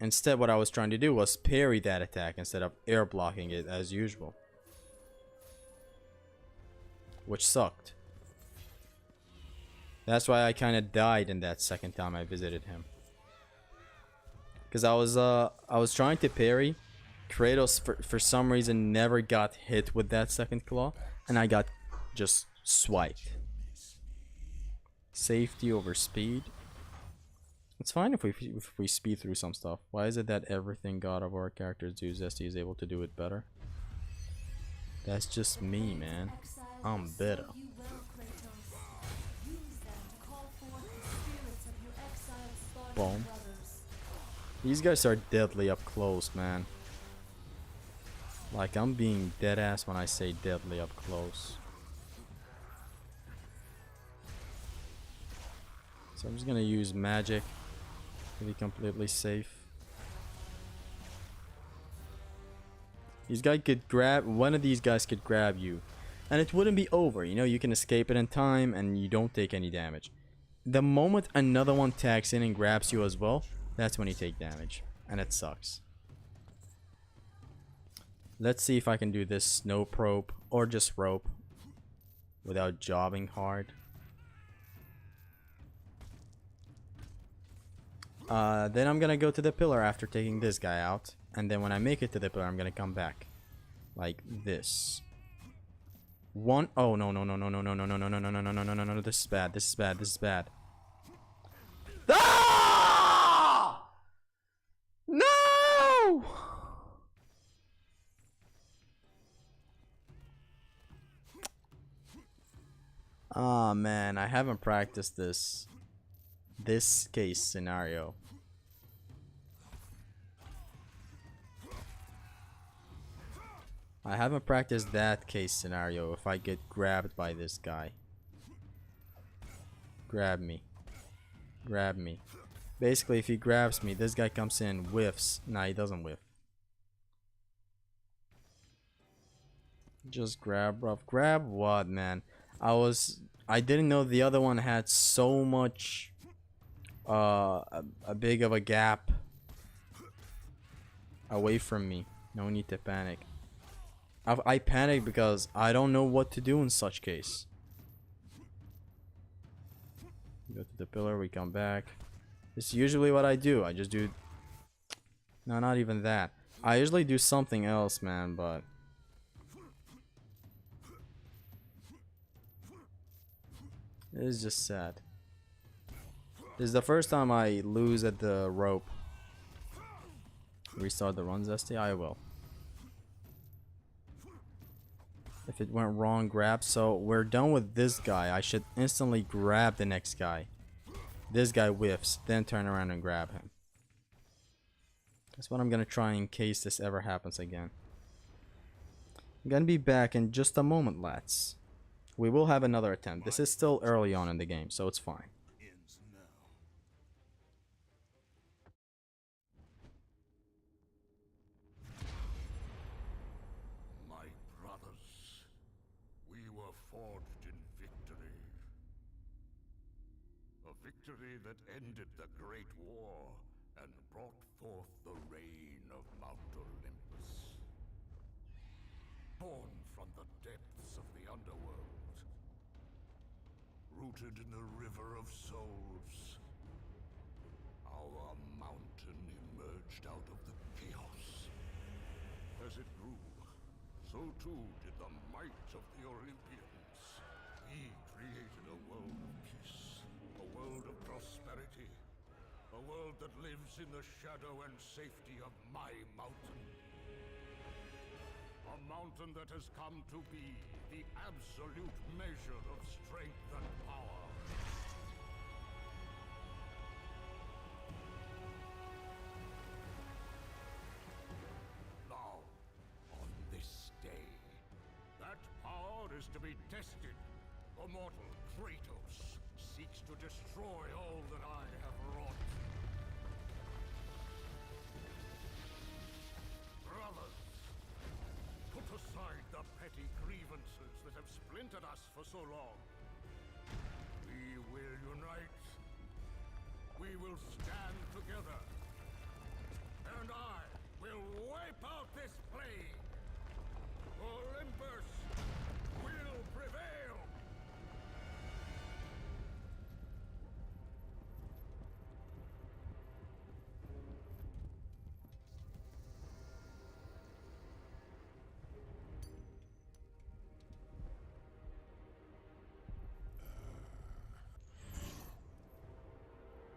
Instead, what I was trying to do was parry that attack instead of air blocking it as usual. Which sucked. That's why I kind of died in that second time I visited him. Because I was trying to parry. Kratos for some reason never got hit with that second claw, and I got just swiped. Safety over speed. It's fine if we speed through some stuff. Why is it that everything God of War characters do, Zesty is able to do it better? That's just me, man. I'm better. Boom. These guys are deadly up close, man. Like, I'm being dead ass when I say deadly up close. So I'm just gonna use magic to be completely safe. These guys could grab, one of these guys could grab you, and it wouldn't be over. You know, you can escape it in time and you don't take any damage. The moment another one tags in and grabs you as well, that's when you take damage, and it sucks. Let's see if I can do this snow probe or just rope without jobbing hard. Then I'm gonna go to the pillar after taking this guy out, and then when I make it to the pillar, I'm gonna come back like this. One, oh no no no no no no no no no no no no no no no no, this is bad, this is bad, this is bad. Ah! No! Ah, man, I haven't practiced this case scenario. I haven't practiced that case scenario if I get grabbed by this guy. Grab me. Grab me. Basically, if he grabs me, this guy comes in, whiffs. Nah, he doesn't whiff. Just grab, bruv. Grab what, man? I didn't know the other one had so much, a big of a gap away from me. No need to panic. I panic because I don't know what to do in such case. Go to the pillar, we come back. It's usually what I do. I just do... No, not even that. I usually do something else, man, but... It's just sad. This is the first time I lose at the rope. Restart the run, Zesty? I will. If it went wrong, grab. So we're done with this guy. I should instantly grab the next guy. This guy whiffs, then turn around and grab him. That's what I'm gonna try in case this ever happens again. I'm gonna be back in just a moment, lads. We will have another attempt. This is still early on in the game, so it's fine. My brothers, we were forged in victory. A victory that ended the Great War and brought forth the reign of Mount Olympus. Born from the depths of the underworld, rooted in the river of souls, our mountain emerged out of the chaos. As it grew, so too did the might of the Olympians. He created a world of peace, a world of prosperity, a world that lives in the shadow and safety of my mountain. A mountain that has come to be the absolute measure of strength and power. Now, on this day, that power is to be tested. The mortal Kratos seeks to destroy all that I have wrought. Brothers, put aside the petty grievances that have splintered us for so long. We will unite. We will stand together. And I will wipe out this plague. Olympus will prevail.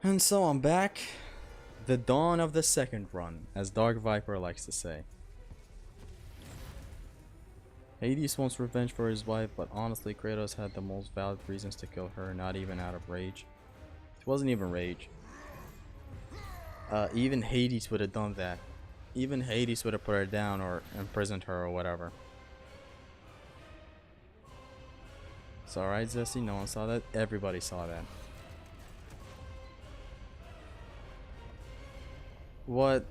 And so I'm back. The dawn of the second run, as Dark Viper likes to say. Hades wants revenge for his wife, but honestly Kratos had the most valid reasons to kill her, not even out of rage. It wasn't even rage. Even Hades would have done that. Even Hades would have put her down or imprisoned her or whatever. It's alright, Zesty, no one saw that. Everybody saw that. What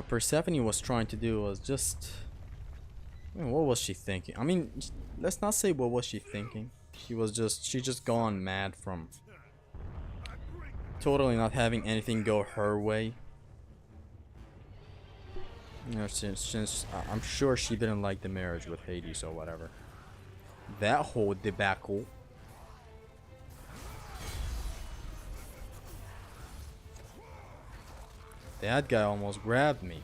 Persephone was trying to do was just... I mean, what was she thinking? I mean, let's not say what was she thinking. She just gone mad from totally not having anything go her way. You know, since I'm sure she didn't like the marriage with Hades or whatever. That whole debacle. That guy almost grabbed me.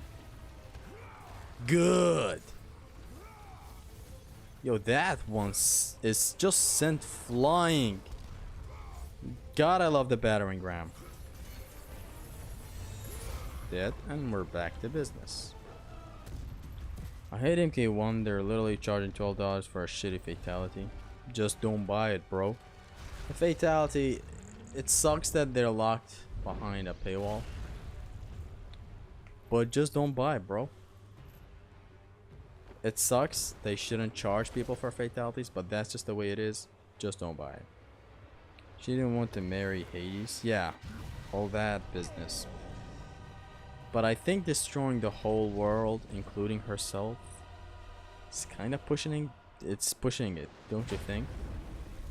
Good. Yo, that one is just sent flying. God, I love the battering ram. Dead, and we're back to business. I hate MK1. They're literally charging $12 for a shitty fatality. Just don't buy it, bro. The fatality, it sucks that they're locked behind a paywall. But just don't buy it, bro. It sucks. They shouldn't charge people for fatalities, but that's just the way it is. Just don't buy it. She didn't want to marry Hades. Yeah. all that business. But I think destroying the whole world, including herself, is kind of pushing it, don't you think?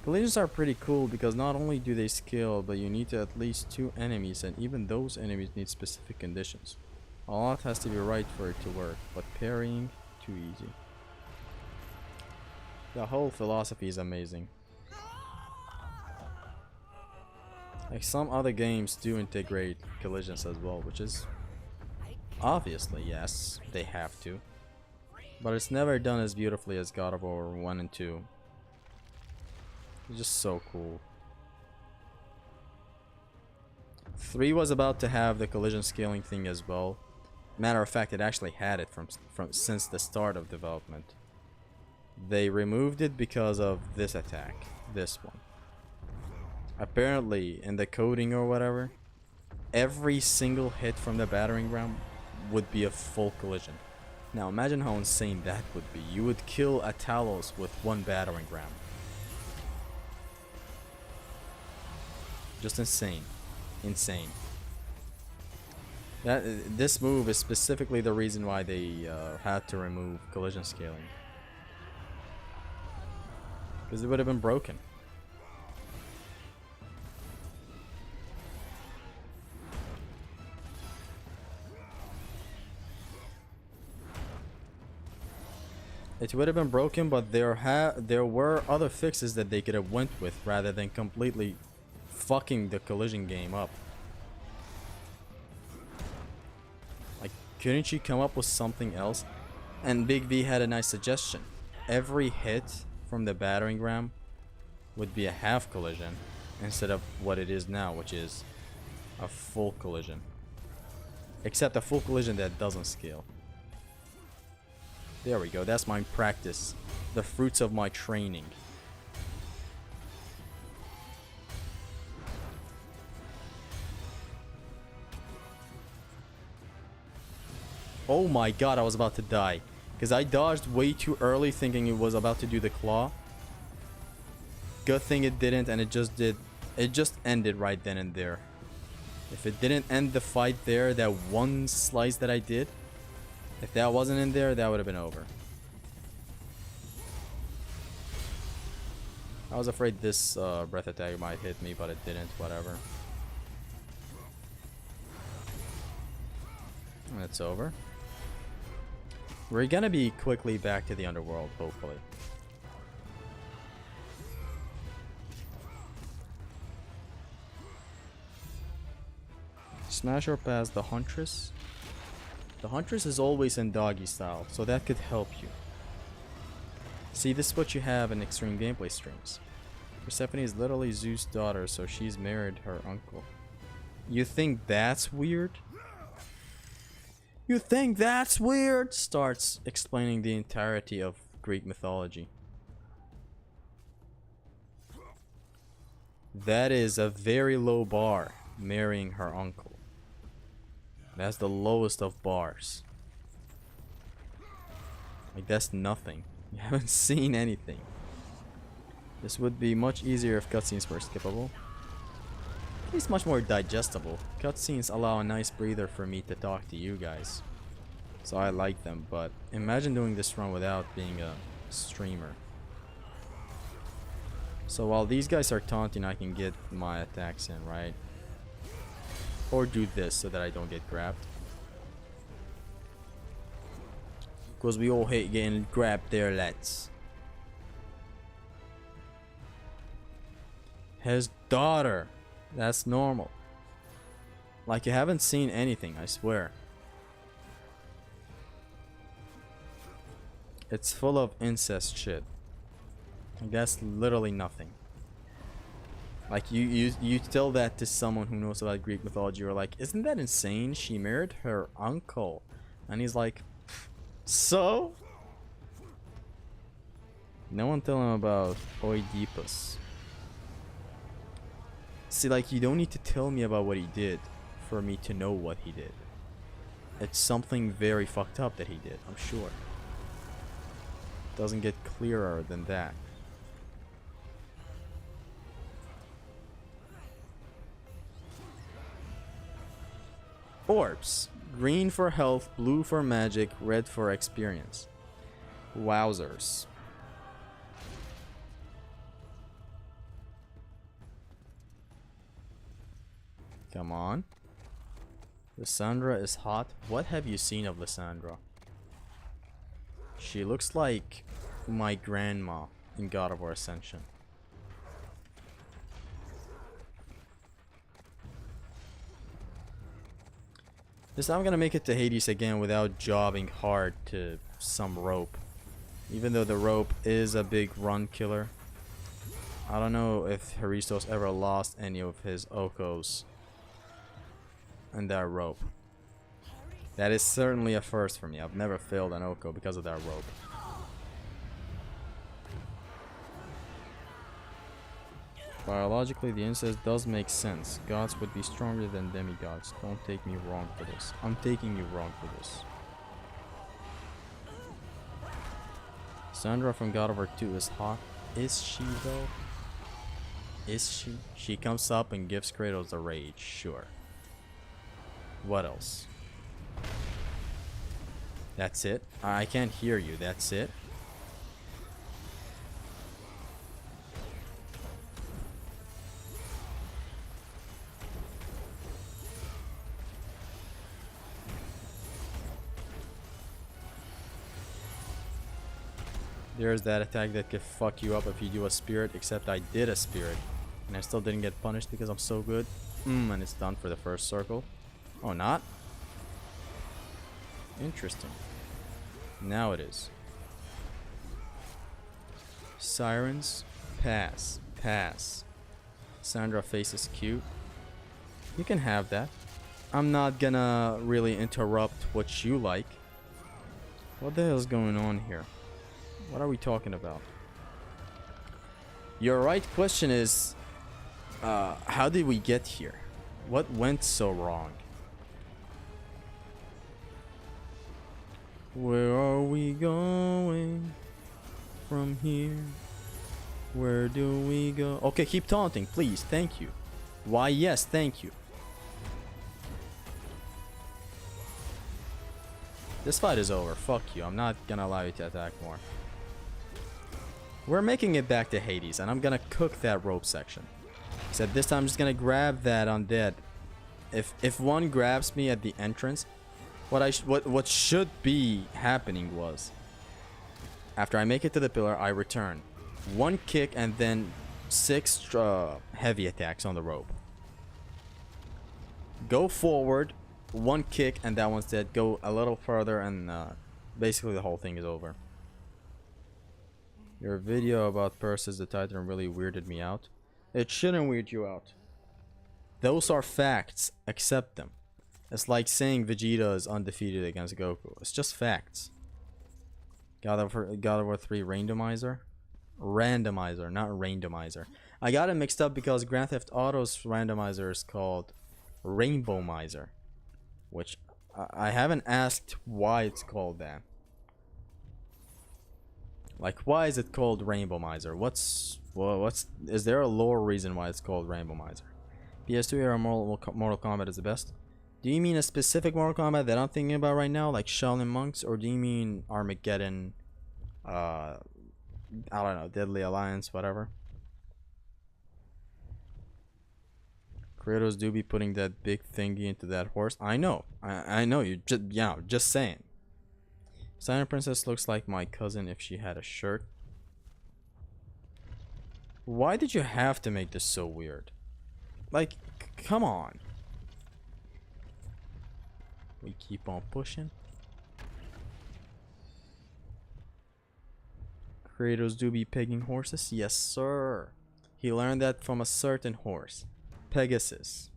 Collisions are pretty cool because not only do they scale, but you need to at least 2 enemies, and even those enemies need specific conditions. A lot has to be right for it to work, but parrying, too easy. The whole philosophy is amazing. Like some other games do integrate collisions as well, which is obviously, yes, they have to. But it's never done as beautifully as God of War 1 and 2. It's just so cool. 3 was about to have the collision scaling thing as well. Matter of fact, it actually had it from since the start of development. They removed it because of this attack, this one. Apparently, in the coding or whatever, every single hit from the battering ram would be a full collision. Now imagine how insane that would be. You would kill a Talos with 1 battering ram. Just insane. Insane. This move is specifically the reason why they had to remove collision scaling. Because it would have been broken. It would have been broken, but there were other fixes that they could have went with rather than completely fucking the collision game up. Like, couldn't you come up with something else? And Big V had a nice suggestion. Every hit from the battering ram would be a half collision instead of what it is now, which is a full collision. Except a full collision that doesn't scale. There we go, that's my practice. The fruits of my training. Oh my god, I was about to die. Because I dodged way too early thinking it was about to do the claw. Good thing it didn't, and it just ended right then and there. If it didn't end the fight there, that one slice that I did, if that wasn't in there, that would have been over. I was afraid this breath attack might hit me, but it didn't, whatever. And it's over. We're gonna be quickly back to the underworld, hopefully. Smash or pass the Huntress. The Huntress is always in doggy style, so that could help you. See, this is what you have in extreme gameplay streams. Persephone is literally Zeus' daughter, so she's married her uncle. You think that's weird? You think that's weird? Starts explaining the entirety of Greek mythology. That is a very low bar, marrying her uncle. That's the lowest of bars. Like, that's nothing. You haven't seen anything. This would be much easier if cutscenes were skippable. At least much more digestible. Cutscenes allow a nice breather for me to talk to you guys. So I like them, but imagine doing this run without being a streamer. So while these guys are taunting, I can get my attacks in, right? Or do this so that I don't get grabbed. Because we all hate getting grabbed there, lads. His daughter. That's normal. Like, you haven't seen anything, I swear. It's full of incest shit. Like, that's literally nothing. Like, you tell that to someone who knows about Greek mythology, you're like, isn't that insane? She married her uncle. And he's like, so? No one tell him about Oedipus. See, like, you don't need to tell me about what he did for me to know what he did. It's something very fucked up that he did, I'm sure. Doesn't get clearer than that. Orbs. Green for health, blue for magic, red for experience. Wowzers. Come on. Lysandra is hot. What have you seen of Lysandra? She looks like my grandma in God of War Ascension. This time I'm gonna make it to Hades again without jobbing hard to some rope. Even though the rope is a big run killer. I don't know if Haristos ever lost any of his OHKOs and that rope. That is certainly a first for me. I've never failed an OHKO because of that rope. Biologically, the incest does make sense. Gods would be stronger than demigods. Don't take me wrong for this. I'm taking you wrong for this. Sandra from God of War 2 is hot. Is she though? Is she? She comes up and gives Kratos a rage, sure. What else? That's it? I can't hear you, that's it? There's that attack that could fuck you up if you do a spirit, except I did a spirit. And I still didn't get punished because I'm so good. And it's done for the first circle. Oh, not? Interesting. Now it is. Sirens. Pass. Pass. Sandra face is cute. You can have that. I'm not gonna really interrupt what you like. What the hell is going on here? What are we talking about? Your right question is, how did we get here? What went so wrong? Where are we going from here? Where do we go? Okay, keep taunting, please. Thank you. Why, yes, thank you. This fight is over. Fuck you. I'm not gonna allow you to attack more. We're making it back to Hades, and I'm gonna cook that rope section. Except this time I'm just gonna grab that undead. If one grabs me at the entrance, what should be happening was, after I make it to the pillar, I return. One kick and then 6 heavy attacks on the rope. Go forward, one kick and that one's dead. Go a little further and basically the whole thing is over. Your video about Perseus the Titan really weirded me out. It shouldn't weird you out. Those are facts. Accept them. It's like saying Vegeta is undefeated against Goku. It's just facts. God of War 3 randomizer? Randomizer, not randomizer. I got it mixed up because Grand Theft Auto's randomizer is called Rainbow Miser. Which I haven't asked why it's called that. Like, why is it called Rainbow Miser? Is there a lore reason why it's called Rainbow Miser? PS2 era Mortal Kombat is the best. Do you mean a specific Mortal Kombat that I'm thinking about right now, like Shaolin Monks, or do you mean Armageddon, I don't know, Deadly Alliance, whatever? Kratos do be putting that big thingy into that horse. I know, I know, you just saying. Silent Princess looks like my cousin if she had a shirt. Why did you have to make this so weird? Like, come on. We keep on pushing. Kratos do be pegging horses? Yes, sir. He learned that from a certain horse. Pegasus.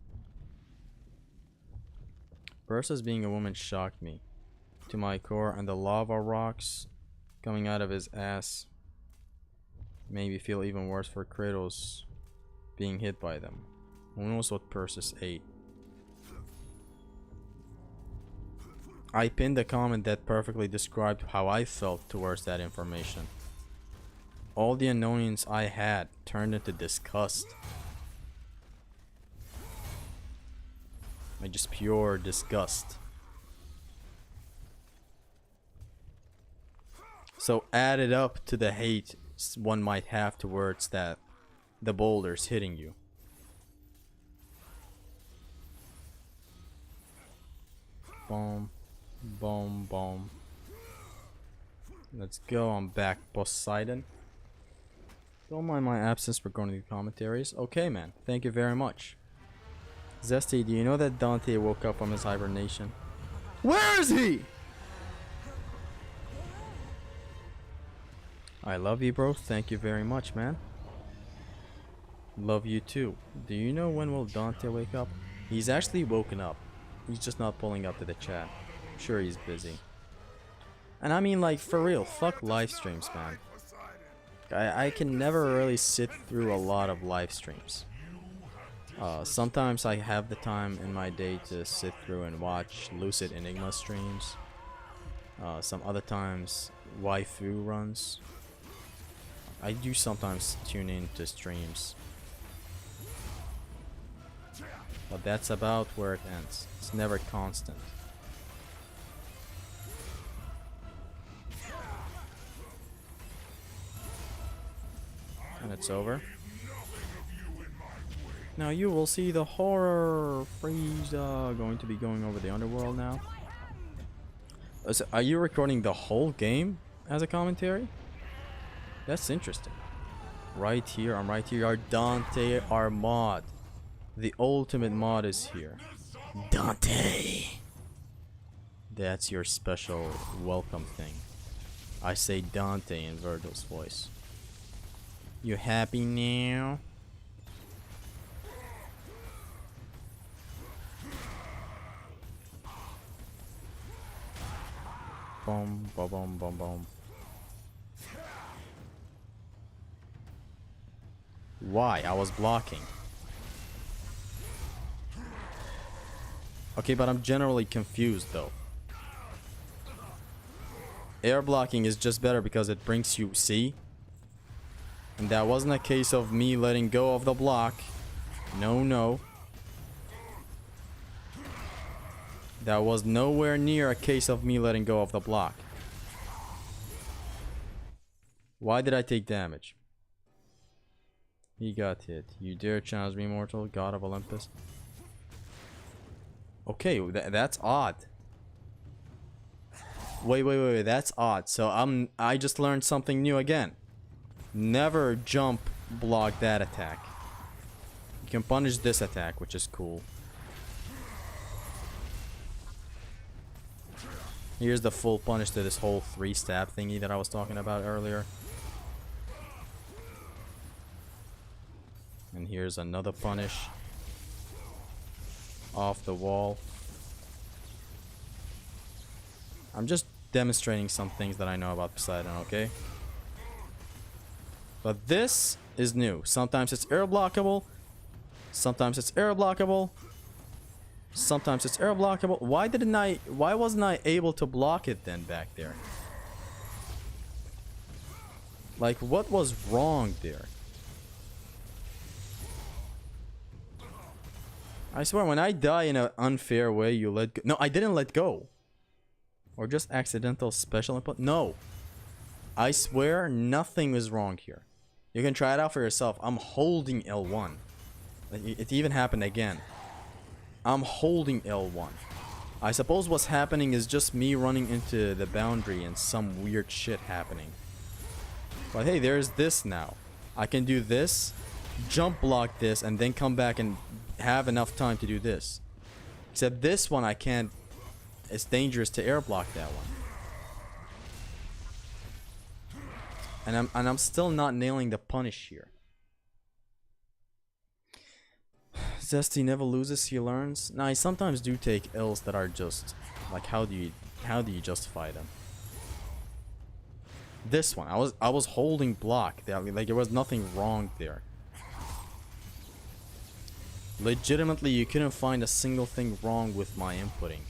Perseus being a woman shocked me to my core, and the lava rocks coming out of his ass made me feel even worse for Kratos being hit by them. Who knows what Perseus ate? I pinned a comment that perfectly described how I felt towards that information. All the annoyance I had turned into disgust. Like just pure disgust. So add it up to the hate one might have towards that the boulders hitting you. Boom, boom, boom. Let's go. I'm back, Poseidon. Don't mind my absence for going to the commentaries. Okay, man. Thank you very much. Zesty, do you know that Dante woke up from his hibernation? Where is he? I love you, bro. Thank you very much, man. Love you too. Do you know when will Dante wake up? He's actually woken up. He's just not pulling up to the chat. I'm sure he's busy. And I mean, like, for real, fuck live streams, man. I can never really sit through a lot of live streams. Sometimes I have the time in my day to sit through and watch Lucid Enigma streams. Some other times, waifu runs. I do sometimes tune in to streams. But that's about where it ends. It's never constant. And it's over. Now you will see the horror Frieza going to be going over the underworld now. So are you recording the whole game as a commentary? That's interesting. Right here, I'm right here. Our Dante, our mod. The ultimate mod is here. Dante! That's your special welcome thing. I say Dante in Virgil's voice. You happy now? Boom, boom, boom, boom, boom. Why? I was blocking. Okay, but I'm generally confused though. Air blocking is just better because it brings you C. And that wasn't a case of me letting go of the block. No, no. That was nowhere near a case of me letting go of the block. Why did I take damage? He got hit. You dare challenge me, mortal, god of Olympus? Okay, that's odd. Wait, that's odd. So I just learned something new again. Never jump block that attack. You can punish this attack, which is cool. Here's the full punish to this whole 3-stab thingy that I was talking about earlier. And here's another punish. Off the wall. I'm just demonstrating some things that I know about Poseidon, okay? But this is new. Sometimes it's air blockable. Sometimes it's air blockable. Sometimes it's air blockable. Why wasn't I able to block it then back there? Like, what was wrong there? I swear, when I die in an unfair way, you let go. No, I didn't let go. Or just accidental special input. No. I swear, nothing is wrong here. You can try it out for yourself. I'm holding L1. It even happened again. I'm holding L1. I suppose what's happening is just me running into the boundary and some weird shit happening. But hey, there's this now. I can do this, jump block this, and then come back and have enough time to do this. Except this one I can't. It's dangerous to air block that one. And I'm still not nailing the punish here. Zesty never loses, he learns. Nah, I sometimes do take L's that are just like, how do you justify them? This one, I was holding block. Like there was nothing wrong there. Legitimately, you couldn't find a single thing wrong with my inputting.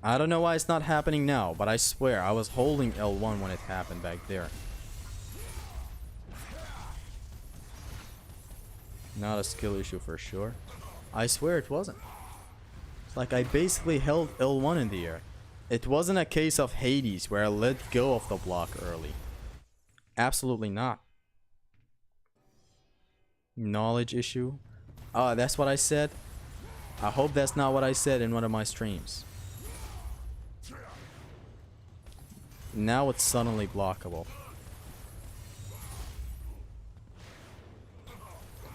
I don't know why it's not happening now, but I swear I was holding L1 when it happened back there. Not a skill issue for sure. I swear it wasn't. It's like I basically held L1 in the air. It wasn't a case of Hades where I let go of the block early. Absolutely not. Knowledge issue. Ah, that's what I said. I hope that's not what I said in one of my streams. Now it's suddenly blockable.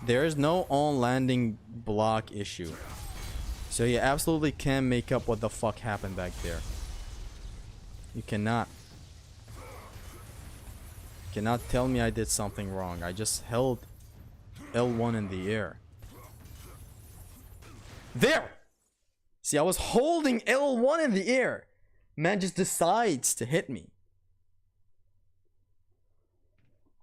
There is no on-landing block issue. So you absolutely can make up what the fuck happened back there. You cannot. You cannot tell me I did something wrong. I just held L1 in the air. There! See, I was holding L1 in the air. Man just decides to hit me.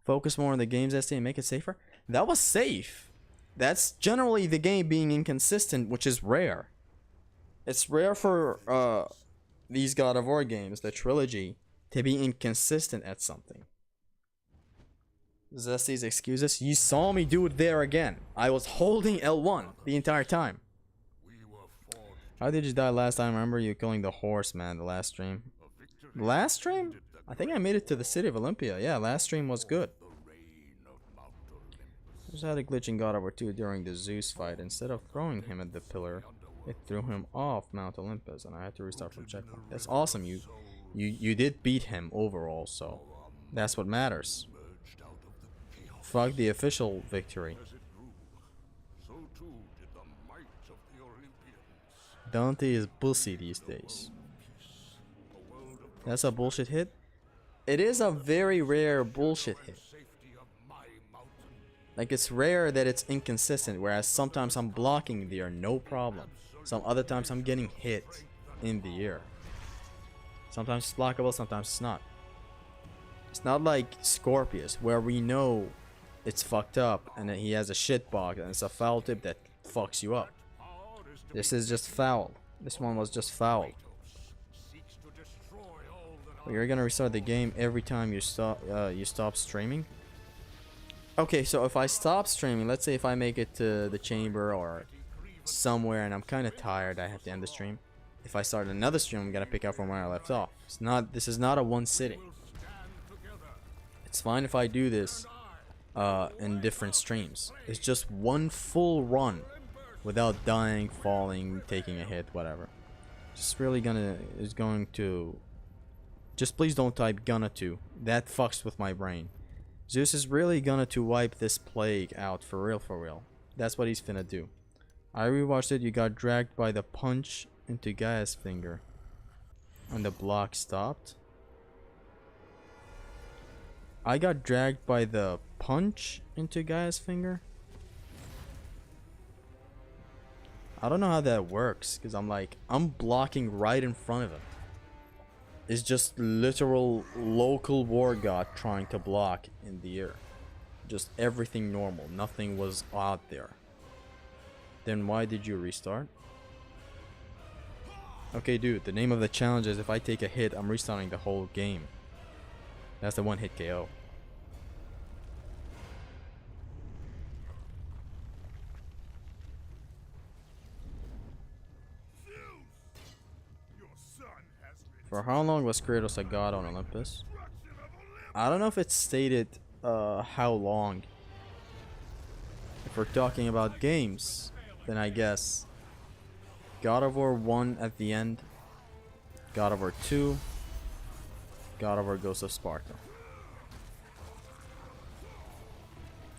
Focus more on the game's SD and make it safer. That was safe. That's generally the game being inconsistent, which is rare. It's rare for these God of War games, the trilogy, to be inconsistent at something. Zesty's excuses. You saw me do it there again. I was holding L1 the entire time. How did you die last time? I remember you killing the horse, man, the last stream. Last stream? I think I made it to the city of Olympia. Yeah, last stream was good. I just had a glitch in God of War 2 during the Zeus fight. Instead of throwing him at the pillar, it threw him off Mount Olympus, and I had to restart from checkpoint. That's awesome. You did beat him overall, so that's what matters. Fuck the official victory. Dante is pussy these days. That's a bullshit hit? It is a very rare bullshit hit. Like, it's rare that it's inconsistent, whereas sometimes I'm blocking the air, no problem. Some other times I'm getting hit in the air. Sometimes it's blockable, sometimes it's not. It's not like Scorpius, where we know it's fucked up and that he has a shit box and it's a foul tip that fucks you up. This is just foul. This one was just foul. But you're gonna restart the game every time you stop streaming. Okay, so if I stop streaming, let's say if I make it to the chamber or somewhere and I'm kind of tired, I have to end the stream. If I start another stream, I'm gonna pick up from where I left off. This is not a one sitting. It's fine if I do this in different streams. It's just one full run without dying, falling, taking a hit, whatever. Just really going to just please don't type gonna to. That fucks with my brain. Zeus is really gonna to wipe this plague out for real, for real. That's what he's finna do. I rewatched it. You got dragged by the punch into Gaia's finger and the block stopped. I got dragged by the punch into Gaia's finger. I don't know how that works, because I'm blocking right in front of him. It's just literal local war god trying to block in the air. Just everything normal. Nothing was out there. Then why did you restart? Okay, dude, the name of the challenge is if I take a hit, I'm restarting the whole game. That's the one hit KO. For how long was Kratos a god on Olympus? I don't know if it's stated how long. If we're talking about games, then I guess God of War 1 at the end, God of War 2, God of War Ghost of Sparta.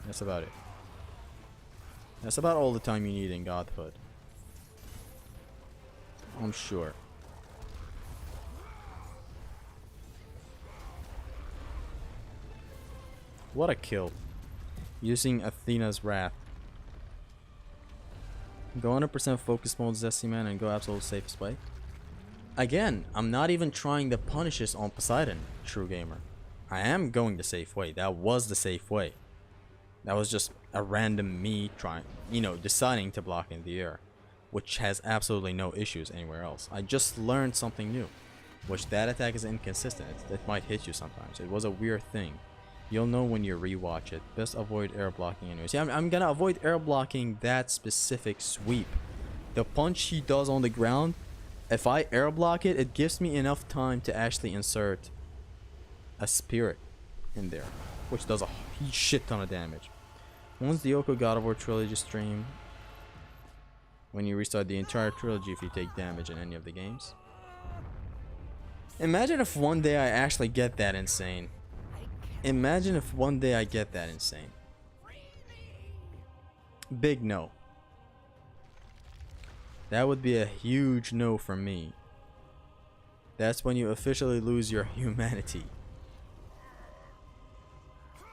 That's about it. That's about all the time you need in Godhood. I'm sure. What a kill. Using Athena's Wrath. Go 100% focus mode, Zesty Man, and go absolute safest way. Again, I'm not even trying the punishes on Poseidon, true gamer. I am going the safe way. That was the safe way. That was just a random me trying, deciding to block in the air. which has absolutely no issues anywhere else. I just learned something new, which that attack is inconsistent. It might hit you sometimes. It was a weird thing. You'll know when you rewatch it. Best avoid air blocking anyways. Yeah, I'm gonna avoid air blocking that specific sweep. The punch he does on the ground, if I air block it, it gives me enough time to actually insert a spirit in there, which does a shit ton of damage. Once the OHKO God of War trilogy stream, when you restart the entire trilogy if you take damage in any of the games. Imagine if one day I actually get that insane. Imagine if one day I get that insane. Big no. That would be a huge no for me. That's when you officially lose your humanity.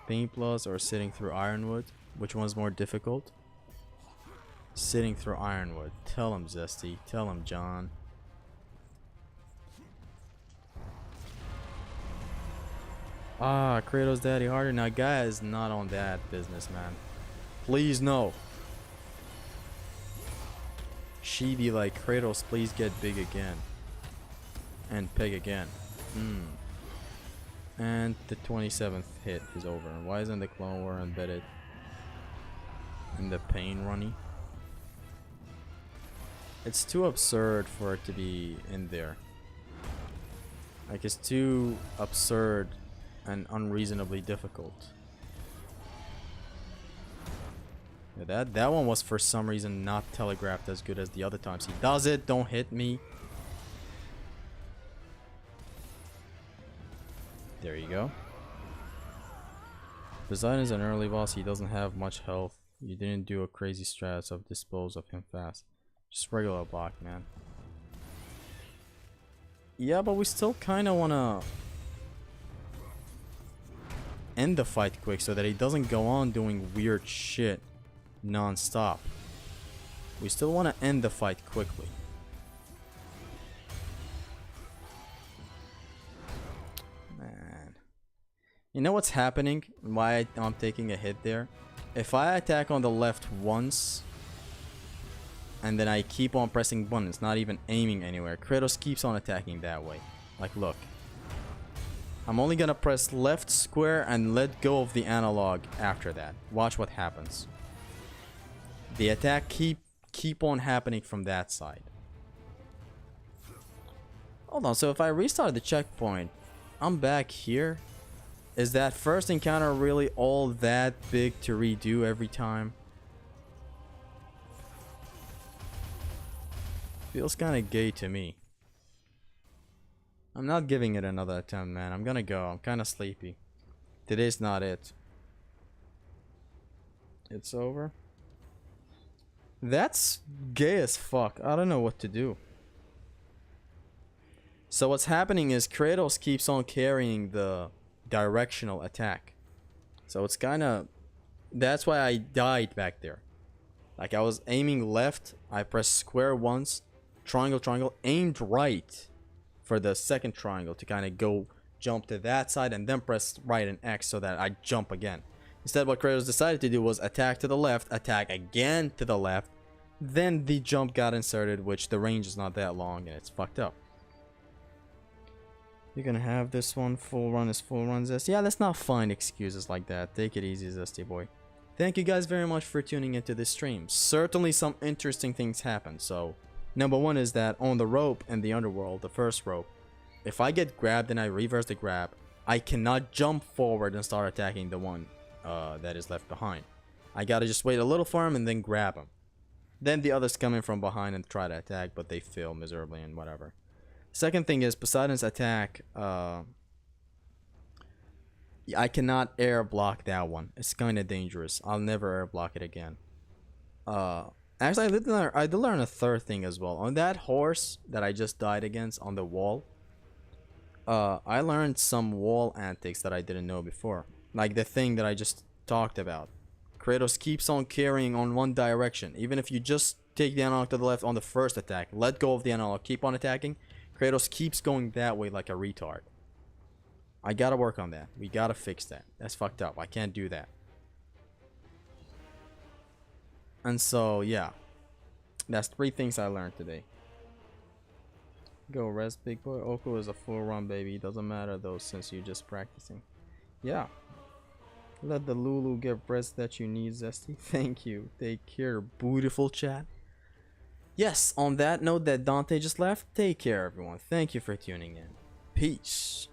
Paint Plus or sitting through Ironwood? Which one's more difficult? Sitting through Ironwood. Tell him, Zesty. Tell him, John. Ah, Kratos Daddy Harder. Now, guy is not on that business, man. Please, no. She be like, Kratos, please get big again. And peg again. And the 27th hit is over. Why isn't the Clone War embedded in the pain runny? It's too absurd for it to be in there. Like, it's too absurd and unreasonably difficult. Yeah, that one was for some reason not telegraphed as good as the other times he does it. Don't hit me. There you go. Poseidon is an early boss. He doesn't have much health. You didn't do a crazy strat of dispose of him fast. Just regular block, man. Yeah, but we still kind of want to end the fight quick so that he doesn't go on doing weird shit non-stop. We still want to end the fight quickly. Man. You know what's happening? Why I'm taking a hit there? If I attack on the left once and then I keep on pressing buttons, not even aiming anywhere, Kratos keeps on attacking that way. Like, look. I'm only gonna press left square and let go of the analog after that. Watch what happens. The attack keep on happening from that side. Hold on, so if I restart the checkpoint, I'm back here. Is that first encounter really all that big to redo every time? Feels kind of gay to me. I'm not giving it another attempt, man. I'm gonna go. I'm kind of sleepy. Today's not it. It's over. That's gay as fuck. I don't know what to do. So what's happening is Kratos keeps on carrying the directional attack. So it's kind of... That's why I died back there. Like, I was aiming left. I pressed square once. Triangle, triangle. Aimed right for the second triangle to kind of go jump to that side and then press right and X so that I jump again. Instead, what Kratos decided to do was attack to the left, attack again to the left, then the jump got inserted, which the range is not that long and it's fucked up. You're gonna have this one full run is full run, Zesty. Yeah, let's not find excuses like that. Take it easy, Zesty boy. Thank you guys very much for tuning into this stream. Certainly some interesting things happened. So, number one is that on the rope in the underworld, the first rope, if I get grabbed and I reverse the grab, I cannot jump forward and start attacking the one that is left behind. I gotta just wait a little for him and then grab him. Then the others come in from behind and try to attack, but they fail miserably and whatever. Second thing is Poseidon's attack. I cannot air block that one. It's kind of dangerous. I'll never air block it again. Actually, I did learn a third thing as well. On that horse that I just died against on the wall, I learned some wall antics that I didn't know before. Like the thing that I just talked about. Kratos keeps on carrying on one direction. Even if you just take the analog to the left on the first attack, let go of the analog, keep on attacking, Kratos keeps going that way like a retard. I gotta work on that. We gotta fix that. That's fucked up. I can't do that. And so, yeah. That's 3 things I learned today. Go rest, big boy. OHKO is a full run, baby. Doesn't matter though, since you're just practicing. Yeah. Let the Lulu get rest that you need, Zesty. Thank you. Take care, beautiful chat. Yes, on that note that Dante just left, take care, everyone. Thank you for tuning in. Peace.